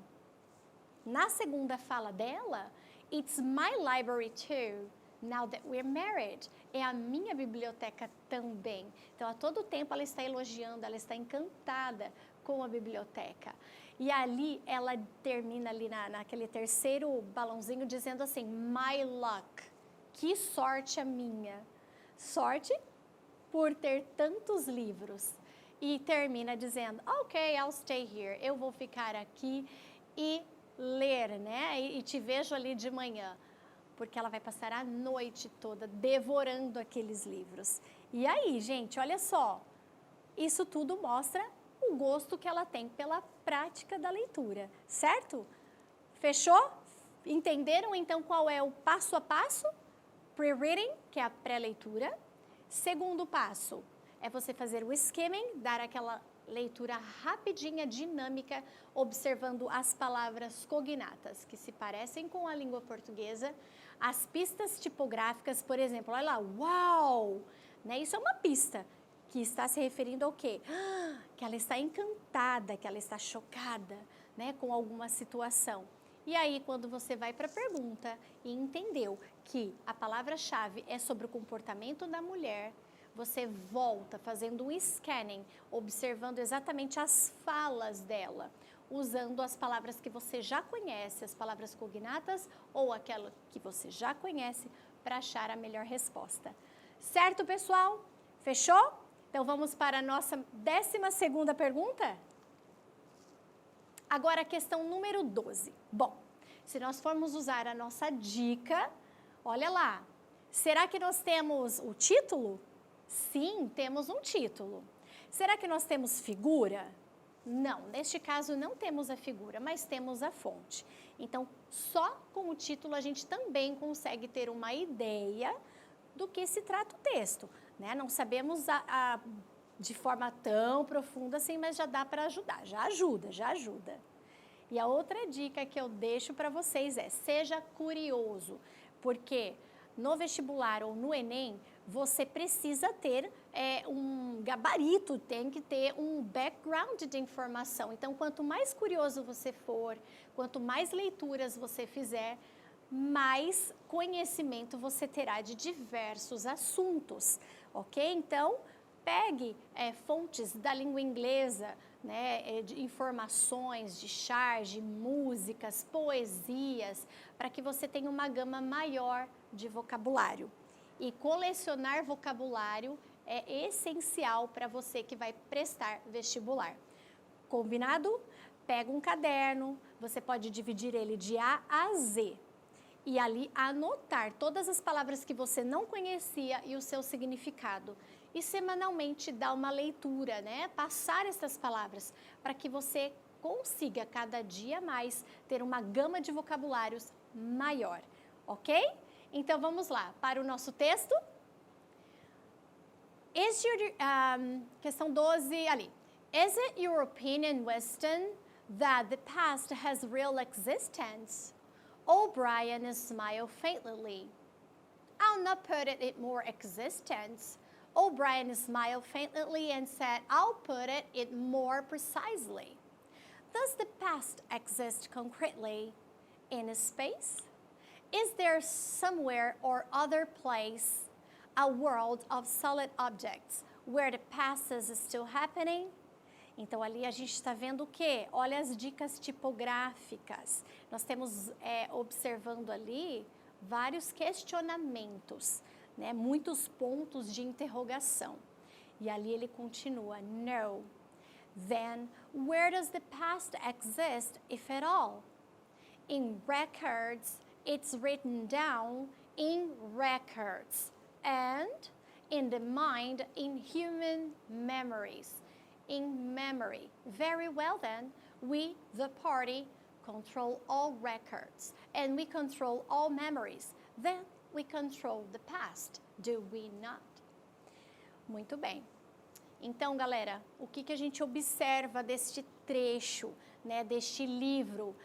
Na segunda fala dela, it's my library too, now that we're married. É a minha biblioteca também. Então, a todo tempo ela está elogiando, ela está encantada com a biblioteca. E ali, ela termina ali naquele terceiro balãozinho dizendo assim, my luck. Que sorte a minha. Sorte por ter tantos livros. E termina dizendo, ok, I'll stay here. Eu vou ficar aqui e ler, né? E te vejo ali de manhã. Porque ela vai passar a noite toda devorando aqueles livros. E aí, gente, olha só. Isso tudo mostra o gosto que ela tem pela prática da leitura, certo? Fechou? Entenderam então qual é o passo a passo? Pre-reading, que é a pré-leitura. Segundo passo é você fazer o skimming, dar aquela leitura rapidinha, dinâmica, observando as palavras cognatas, que se parecem com a língua portuguesa. As pistas tipográficas, por exemplo, olha lá, uau! Né? Isso é uma pista que está se referindo ao quê? Que ela está encantada, que ela está chocada, né, com alguma situação. E aí, quando você vai para a pergunta e entendeu que a palavra-chave é sobre o comportamento da mulher, você volta fazendo um scanning, observando exatamente as falas dela, usando as palavras que você já conhece, as palavras cognatas ou aquela que você já conhece, para achar a melhor resposta. Certo, pessoal? Fechou? Então, vamos para a nossa 12ª pergunta? Agora, a questão número 12. Bom, se nós formos usar a nossa dica, olha lá. Será que nós temos o título? Sim, temos um título. Será que nós temos figura? Não, neste caso não temos a figura, mas temos a fonte. Então, só com o título a gente também consegue ter uma ideia do que se trata o texto, né? Não sabemos de forma tão profunda assim, mas já dá para ajudar, já ajuda. E a outra dica que eu deixo para vocês é, seja curioso, porque no vestibular ou no Enem, você precisa ter um gabarito, tem que ter um background de informação. Então, quanto mais curioso você for, quanto mais leituras você fizer, mais conhecimento você terá de diversos assuntos, ok? Então, pegue fontes da língua inglesa, né, de informações, de charge, músicas, poesias, para que você tenha uma gama maior de vocabulário. E colecionar vocabulário é essencial para você que vai prestar vestibular. Combinado? Pega um caderno, você pode dividir ele de A a Z. E ali anotar todas as palavras que você não conhecia e o seu significado. E semanalmente dar uma leitura, né? Passar essas palavras para que você consiga cada dia mais ter uma gama de vocabulários maior, ok? Então vamos lá para o nosso texto. Questão 12 ali. Is it your opinion, Weston, that the past has real existence? O'Brien smiled faintly. I'll not put it more existence. O'Brien smiled faintly and said, I'll put it more precisely. Does the past exist concretely in space? Is there somewhere or other place a world of solid objects where the past is still happening? Então, ali a gente está vendo o quê? Olha as dicas tipográficas. Nós temos observando ali vários questionamentos, né? Muitos pontos de interrogação. E ali ele continua, no. Then, where does the past exist, if at all? In records, it's written down in records. And in the mind, in human memories. In memory. Very well then, we, the party, control all records. And we control all memories. Then we control the past, do we not? Muito bem. Então, galera, o que a gente observa deste trecho, né, deste livro,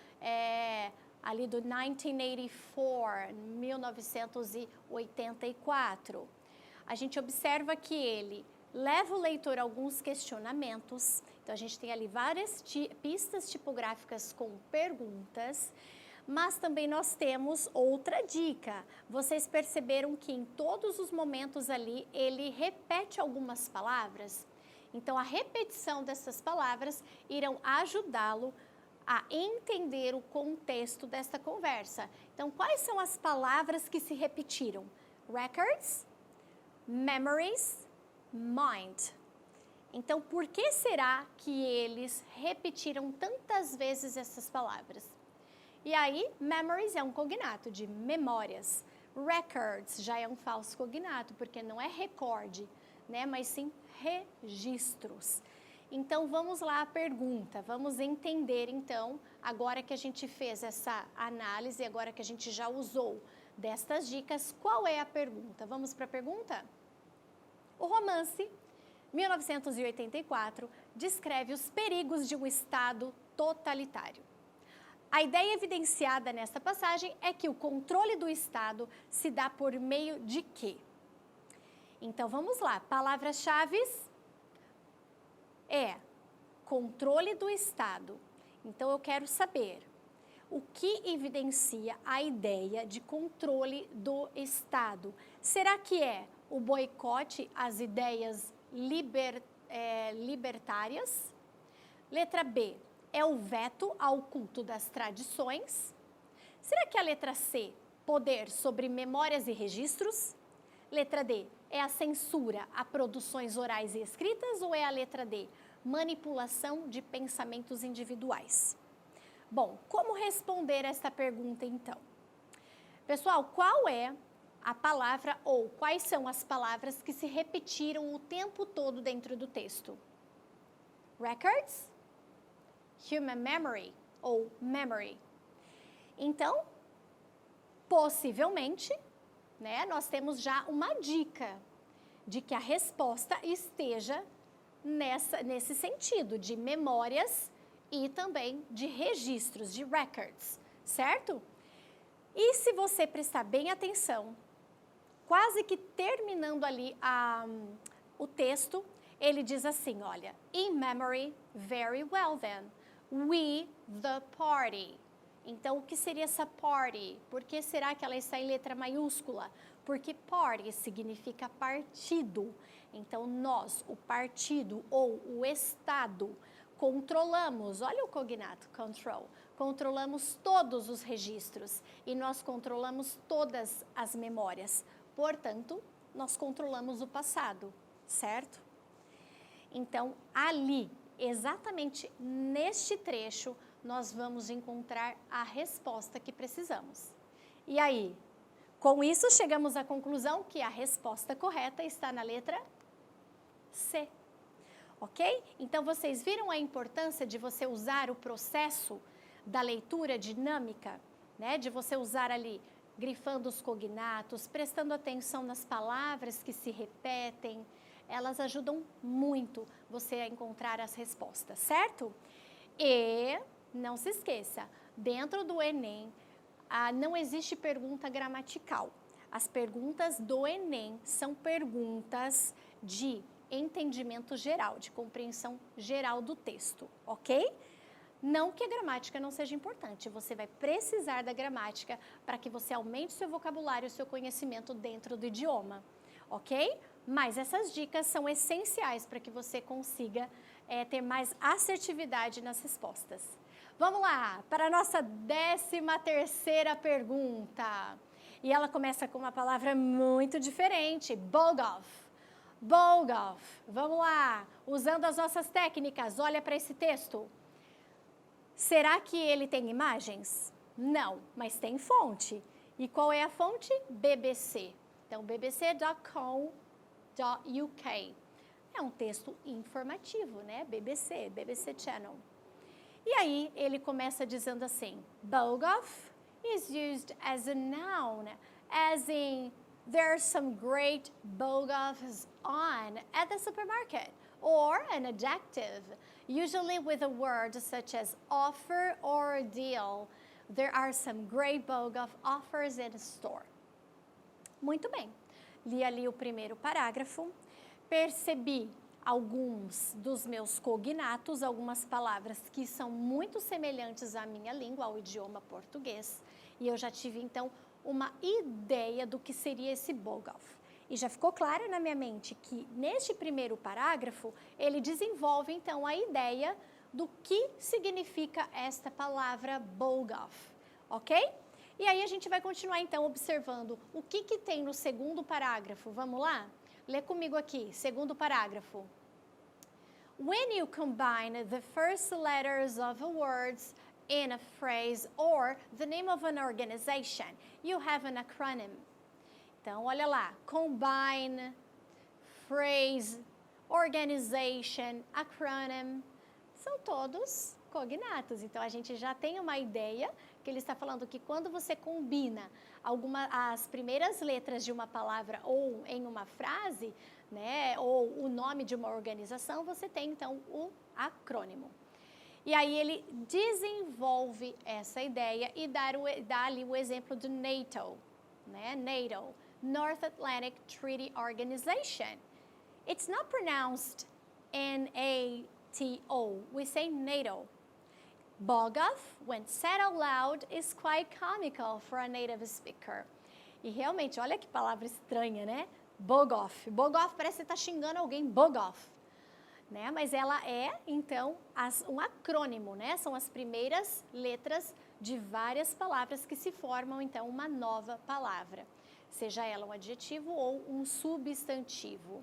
ali do 1984, 1984? a gente observa que ele leva o leitor a alguns questionamentos. Então, a gente tem ali várias pistas tipográficas com perguntas, mas também nós temos outra dica. Vocês perceberam que em todos os momentos ali, ele repete algumas palavras? Então, a repetição dessas palavras irão ajudá-lo a entender o contexto desta conversa. Então, quais são as palavras que se repetiram? Records, memories, mind. Então, por que será que eles repetiram tantas vezes essas palavras? E aí, memories é um cognato de memórias. Records já é um falso cognato, porque não é recorde, né? Mas sim registros. Então, vamos lá à pergunta. Vamos entender, então, agora que a gente fez essa análise, agora que a gente já usou destas dicas, qual é a pergunta? Vamos para a pergunta? O romance 1984 descreve os perigos de um Estado totalitário. A ideia evidenciada nesta passagem é que o controle do Estado se dá por meio de quê? Então, vamos lá. Palavras-chave é controle do Estado. Então, eu quero saber o que evidencia a ideia de controle do Estado. Será que é o boicote às ideias libertárias? Letra B, é o veto ao culto das tradições? Será que a letra C, poder sobre memórias e registros? Letra D, é a censura a produções orais e escritas? Ou é a letra D, manipulação de pensamentos individuais? Bom, como responder esta pergunta então? Pessoal, qual é a palavra ou quais são as palavras que se repetiram o tempo todo dentro do texto? Records, human memory ou memory. Então, possivelmente, né, nós temos já uma dica de que a resposta esteja nesse sentido de memórias e também de registros, de records, certo? E se você prestar bem atenção, quase que terminando ali o texto, ele diz assim, olha, in memory, very well then, we the party. Então, o que seria essa party? Por que será que ela está em letra maiúscula? Porque party significa partido. Então, nós, o partido ou o Estado, controlamos, olha o cognato, control, controlamos todos os registros e nós controlamos todas as memórias. Portanto, nós controlamos o passado, certo? Então, ali, exatamente neste trecho, nós vamos encontrar a resposta que precisamos. E aí, com isso, chegamos à conclusão que a resposta correta está na letra C. Ok? Então, vocês viram a importância de você usar o processo da leitura dinâmica, né? De você usar ali, grifando os cognatos, prestando atenção nas palavras que se repetem. Elas ajudam muito você a encontrar as respostas, certo? E não se esqueça, dentro do Enem, não existe pergunta gramatical. As perguntas do Enem são perguntas de entendimento geral, de compreensão geral do texto, ok? Não que a gramática não seja importante, você vai precisar da gramática para que você aumente seu vocabulário, seu conhecimento dentro do idioma, ok? Mas essas dicas são essenciais para que você consiga ter mais assertividade nas respostas. Vamos lá, para a nossa 13ª pergunta. E ela começa com uma palavra muito diferente, Bulgakov. Bulgakov, vamos lá, usando as nossas técnicas, olha para esse texto. Será que ele tem imagens? Não, mas tem fonte. E qual é a fonte? BBC. Então, bbc.com.uk. É um texto informativo, né? BBC Channel. E aí, ele começa dizendo assim, Bulgakov is used as a noun, as in, there are some great Bulgakovs on at the supermarket. Or an adjective, usually with a word such as offer or deal. There are some great Bulgakov offers in a store. Muito bem. li ali o primeiro parágrafo, percebi alguns dos meus cognatos, algumas palavras que são muito semelhantes à minha língua, ao idioma português, e eu já tive então uma ideia do que seria esse Boghoff. E já ficou claro na minha mente que neste primeiro parágrafo ele desenvolve então a ideia do que significa esta palavra Boghoff, ok? E aí a gente vai continuar então observando o que tem no segundo parágrafo. Vamos lá? Lê comigo aqui, segundo parágrafo. When you combine the first letters of a word in a phrase or the name of an organization, you have an acronym. Então, olha lá, combine, phrase, organization, acronym, são todos cognatos. Então, a gente já tem uma ideia que ele está falando que quando você combina as primeiras letras de uma palavra ou em uma frase, né, ou o nome de uma organização, você tem então o acrônimo. E aí ele desenvolve essa ideia e dá ali o exemplo do NATO, né, NATO, North Atlantic Treaty Organization. It's not pronounced N-A-T-O, we say NATO. Boghoff, when said out loud, is quite comical for a native speaker. E realmente, olha que palavra estranha, né? Boghoff. Boghoff parece que você está xingando alguém, Boghoff. Né? Mas ela é, então, um acrônimo, né? São as primeiras letras de várias palavras que se formam, então, uma nova palavra. Seja ela um adjetivo ou um substantivo.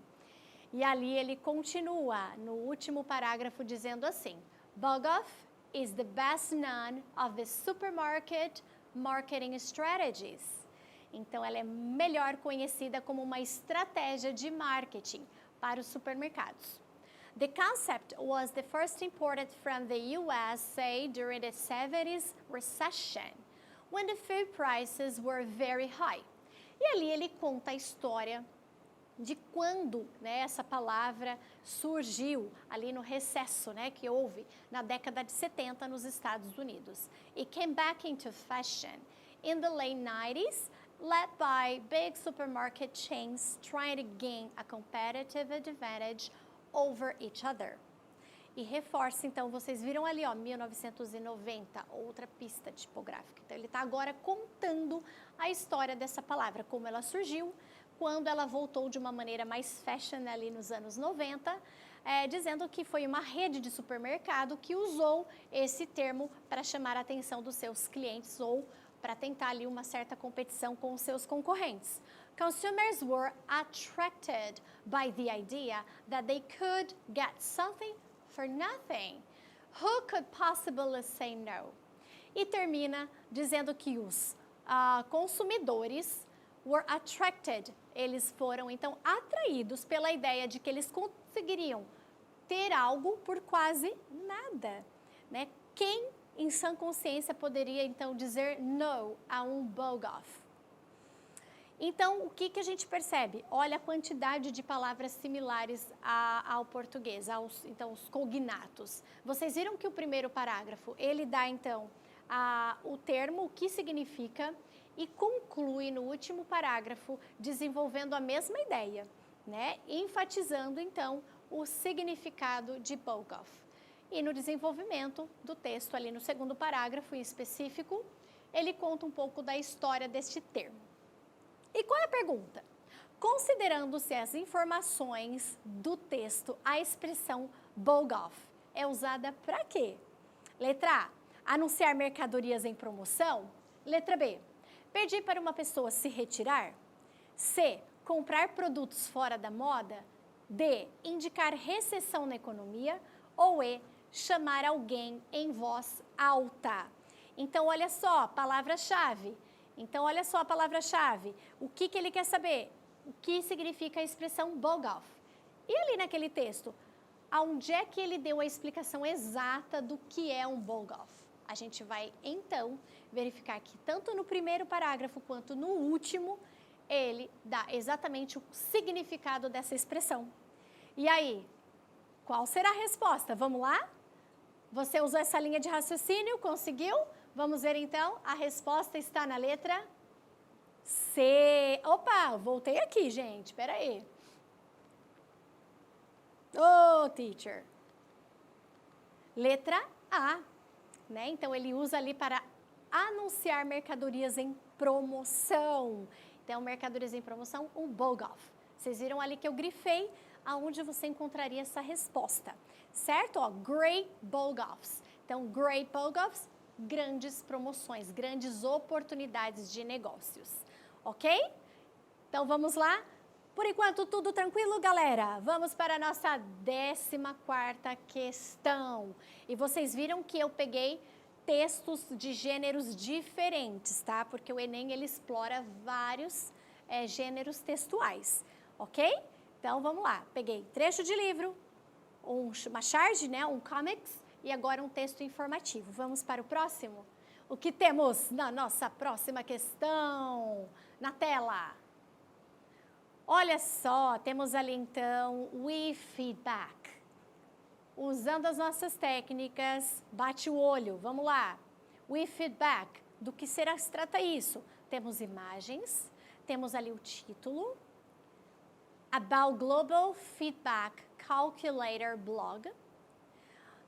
E ali ele continua, no último parágrafo, dizendo assim, Boghoff is the best known of the supermarket marketing strategies. Então, ela é melhor conhecida como uma estratégia de marketing para os supermercados. The concept was the first imported from the USA during the 70s recession, when the food prices were very high. E ali ele conta a história de quando, né, essa palavra surgiu ali no recesso, né, que houve na década de 70 nos Estados Unidos. It came back into fashion in the late 90s, led by big supermarket chains trying to gain a competitive advantage over each other. E reforça, então, vocês viram ali, ó, 1990, outra pista tipográfica. Então, ele está agora contando a história dessa palavra, como ela surgiu, quando ela voltou de uma maneira mais fashion ali nos anos 90, dizendo que foi uma rede de supermercado que usou esse termo para chamar a atenção dos seus clientes ou para tentar ali uma certa competição com os seus concorrentes. Consumers were attracted by the idea that they could get something for nothing. Who could possibly say no? E termina dizendo que os consumidores were attracted, eles foram então atraídos pela ideia de que eles conseguiriam ter algo por quase nada, né? Quem em sã consciência poderia então dizer no a um Boghoff? Então, o que a gente percebe? Olha a quantidade de palavras similares ao português, então, os cognatos. Vocês viram que o primeiro parágrafo, ele dá, então, o termo, o que significa, e conclui no último parágrafo, desenvolvendo a mesma ideia, né? Enfatizando, então, o significado de Boghoff. E no desenvolvimento do texto, ali no segundo parágrafo em específico, ele conta um pouco da história deste termo. E qual é a pergunta? Considerando-se as informações do texto, a expressão Boghoff é usada para quê? Letra A, anunciar mercadorias em promoção. Letra B, pedir para uma pessoa se retirar. C, comprar produtos fora da moda. D, indicar recessão na economia. Ou E, chamar alguém em voz alta. Então, olha só, palavra-chave. Então, olha só a palavra-chave. O que ele quer saber? O que significa a expressão Boghoff? E ali naquele texto, aonde é que ele deu a explicação exata do que é um Boghoff? A gente vai, então, verificar que tanto no primeiro parágrafo quanto no último, ele dá exatamente o significado dessa expressão. E aí, qual será a resposta? Vamos lá? Você usou essa linha de raciocínio? Conseguiu? Vamos ver então, a resposta está na letra C. Opa, voltei aqui, gente. Espera aí. Ô, teacher. Letra A, né? Então, ele usa ali para anunciar mercadorias em promoção. Então, mercadorias em promoção, um BOGOF. Vocês viram ali que eu grifei aonde você encontraria essa resposta, certo? Ó, Great BOGOFs. Então, Great BOGOFs, grandes promoções, grandes oportunidades de negócios, ok? Então, vamos lá? Por enquanto, tudo tranquilo, galera? Vamos para a nossa 14ª questão. E vocês viram que eu peguei textos de gêneros diferentes, tá? Porque o Enem, ele explora vários gêneros textuais, ok? Então, vamos lá. Peguei trecho de livro, uma charge, né? Um comics, e agora um texto informativo. Vamos para o próximo? O que temos na nossa próxima questão? Na tela. Olha só, temos ali então we feedback. Usando as nossas técnicas, bate o olho, vamos lá. We feedback, do que se trata isso? Temos imagens, temos ali o título, About Global Feedback Calculator Blog.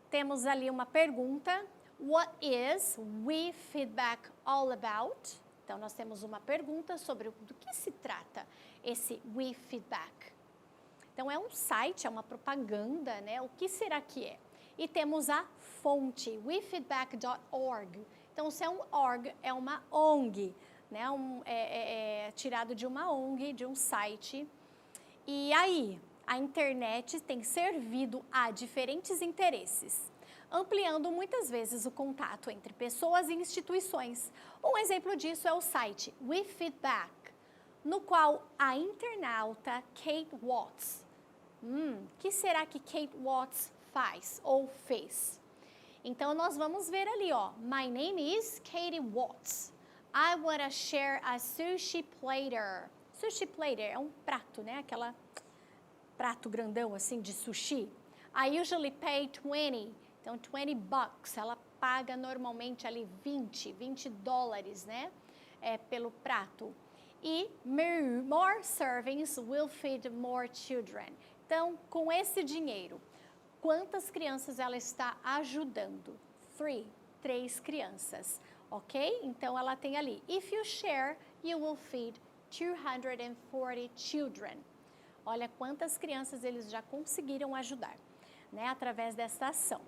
Temos ali uma pergunta, what is we feedback all about? Então, nós temos uma pergunta sobre do que se trata esse We Feedback. Então, é um site, é uma propaganda, né? O que será que é? E temos a fonte, wefeedback.org. Então, se é um org, é uma ONG, né? É tirado de uma ONG, de um site. E aí, a internet tem servido a diferentes interesses, ampliando muitas vezes o contato entre pessoas e instituições. Um exemplo disso é o site WeFeedback, no qual a internauta Kate Watts, que será que Kate Watts faz ou fez? Então, nós vamos ver ali, ó, My name is Katie Watts. I want to share a sushi platter. Sushi platter é um prato, né? Aquela prato grandão assim de sushi. I usually pay 20. Então, 20 bucks, ela paga normalmente ali 20 dólares, né? Pelo prato. E more servings will feed more children. Então, com esse dinheiro, quantas crianças ela está ajudando? 3 crianças, ok? Então, ela tem ali, if you share, you will feed 240 children. Olha quantas crianças eles já conseguiram ajudar, né? Através dessa ação.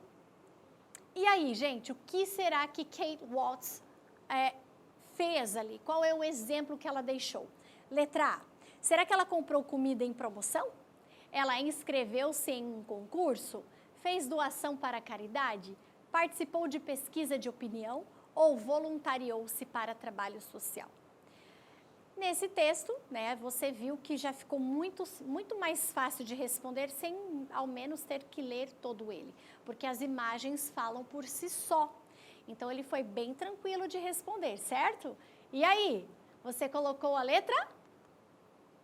E aí, gente, o que será que Kate Watts fez ali? Qual é o exemplo que ela deixou? Letra A. Será que ela comprou comida em promoção? Ela inscreveu-se em um concurso? Fez doação para a caridade? Participou de pesquisa de opinião? Ou voluntariou-se para trabalho social? Nesse texto, né, você viu que já ficou muito mais fácil de responder sem ao menos ter que ler todo ele, porque as imagens falam por si só. Então, ele foi bem tranquilo de responder, certo? E aí, você colocou a letra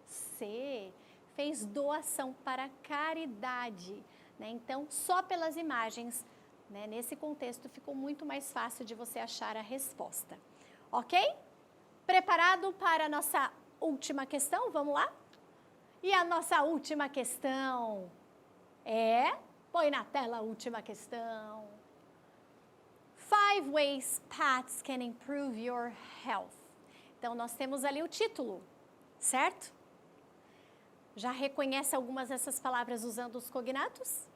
C, fez doação para caridade, né? Então, só pelas imagens, né, nesse contexto, ficou muito mais fácil de você achar a resposta, ok? Preparado para a nossa última questão? Vamos lá? E a nossa última questão põe na tela a última questão. 5 ways pets can improve your health. Então, nós temos ali o título, certo? Já reconhece algumas dessas palavras usando os cognatos?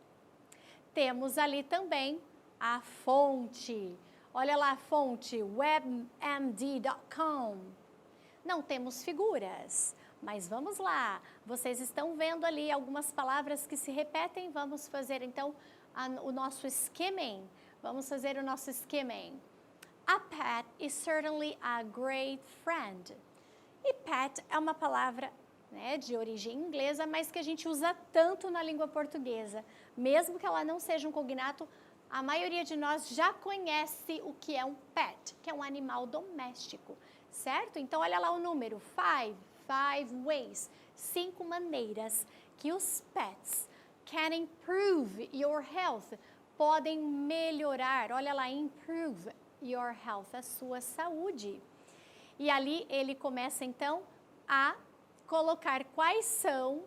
Temos ali também a fonte. Olha lá a fonte, webmd.com. Não temos figuras, mas vamos lá. Vocês estão vendo ali algumas palavras que se repetem. Vamos fazer então o nosso skimming. Vamos fazer o nosso skimming. A pet is certainly a great friend. E pet é uma palavra, né, de origem inglesa, mas que a gente usa tanto na língua portuguesa. Mesmo que ela não seja um cognato, a maioria de nós já conhece o que é um pet, que é um animal doméstico, certo? Então, olha lá o número, 5 ways, 5 maneiras que os pets can improve your health, podem melhorar, olha lá, improve your health, a sua saúde. E ali ele começa então a colocar quais são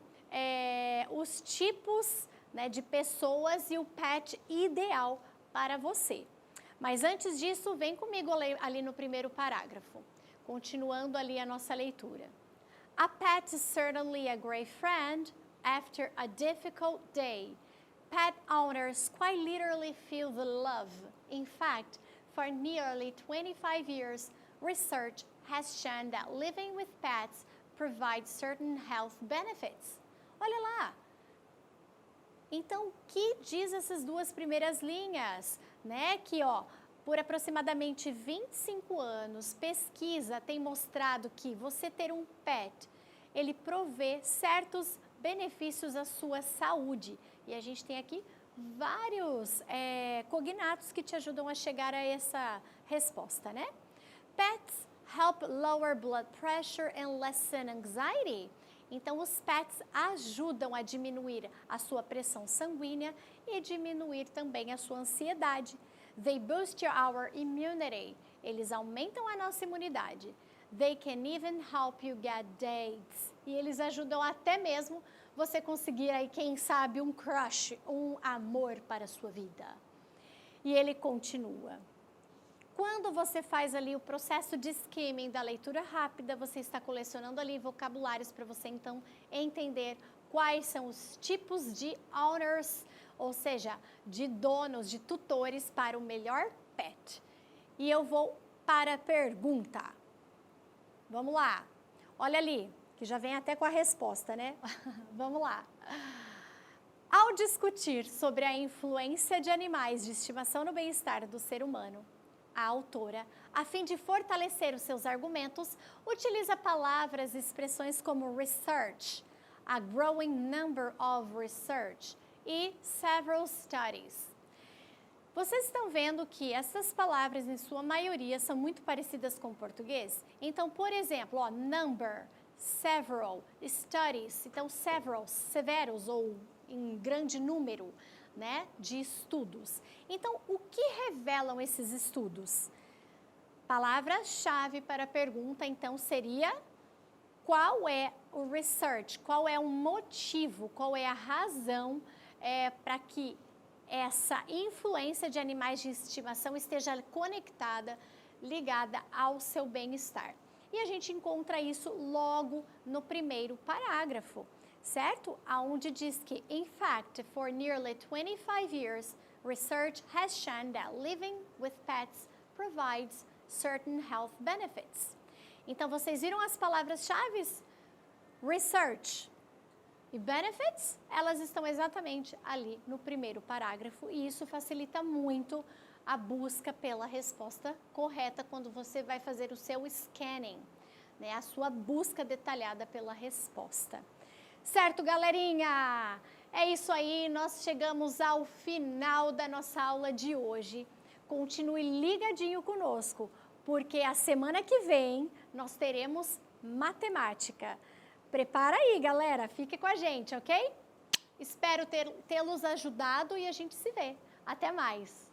os tipos, né, de pessoas e o pet ideal para você. Mas antes disso, vem comigo ali no primeiro parágrafo, continuando ali a nossa leitura. A pet is certainly a great friend after a difficult day. Pet owners quite literally feel the love. In fact, for nearly 25 years, research has shown that living with pets provides certain health benefits. Olha lá. Então, o que diz essas duas primeiras linhas? Né? Que, ó, por aproximadamente 25 anos, pesquisa tem mostrado que você ter um pet, ele provê certos benefícios à sua saúde. E a gente tem aqui vários cognatos que te ajudam a chegar a essa resposta, né? Pets help lower blood pressure and lessen anxiety. Então, os pets ajudam a diminuir a sua pressão sanguínea e diminuir também a sua ansiedade. They boost our immunity. Eles aumentam a nossa imunidade. They can even help you get dates. E eles ajudam até mesmo você conseguir aí, quem sabe, um crush, um amor para a sua vida. E ele continua. Quando você faz ali o processo de skimming da leitura rápida, você está colecionando ali vocabulários para você então entender quais são os tipos de owners, ou seja, de donos, de tutores para o melhor pet. E eu vou para a pergunta. Vamos lá. Olha ali, que já vem até com a resposta, né? Vamos lá. Ao discutir sobre a influência de animais de estimação no bem-estar do ser humano, a autora, a fim de fortalecer os seus argumentos, utiliza palavras e expressões como research, a growing number of research e several studies. Vocês estão vendo que essas palavras, em sua maioria, são muito parecidas com o português? Então, por exemplo, ó, number, several, studies, então several, severos ou em grande número, né, de estudos. Então, o que revelam esses estudos? Palavra-chave para a pergunta, então, seria qual é o research, qual é o motivo, qual é a razão para que essa influência de animais de estimação esteja conectada, ligada ao seu bem-estar. E a gente encontra isso logo no primeiro parágrafo, certo? Aonde diz que, in fact, for nearly 25 years, research has shown that living with pets provides certain health benefits. Então, vocês viram as palavras-chave? Research e benefits, elas estão exatamente ali no primeiro parágrafo e isso facilita muito a busca pela resposta correta quando você vai fazer o seu scanning, né? A sua busca detalhada pela resposta. Certo, galerinha? É isso aí, nós chegamos ao final da nossa aula de hoje. Continue ligadinho conosco, porque a semana que vem nós teremos matemática. Prepara aí, galera, fique com a gente, ok? Espero tê-los ajudado e a gente se vê. Até mais!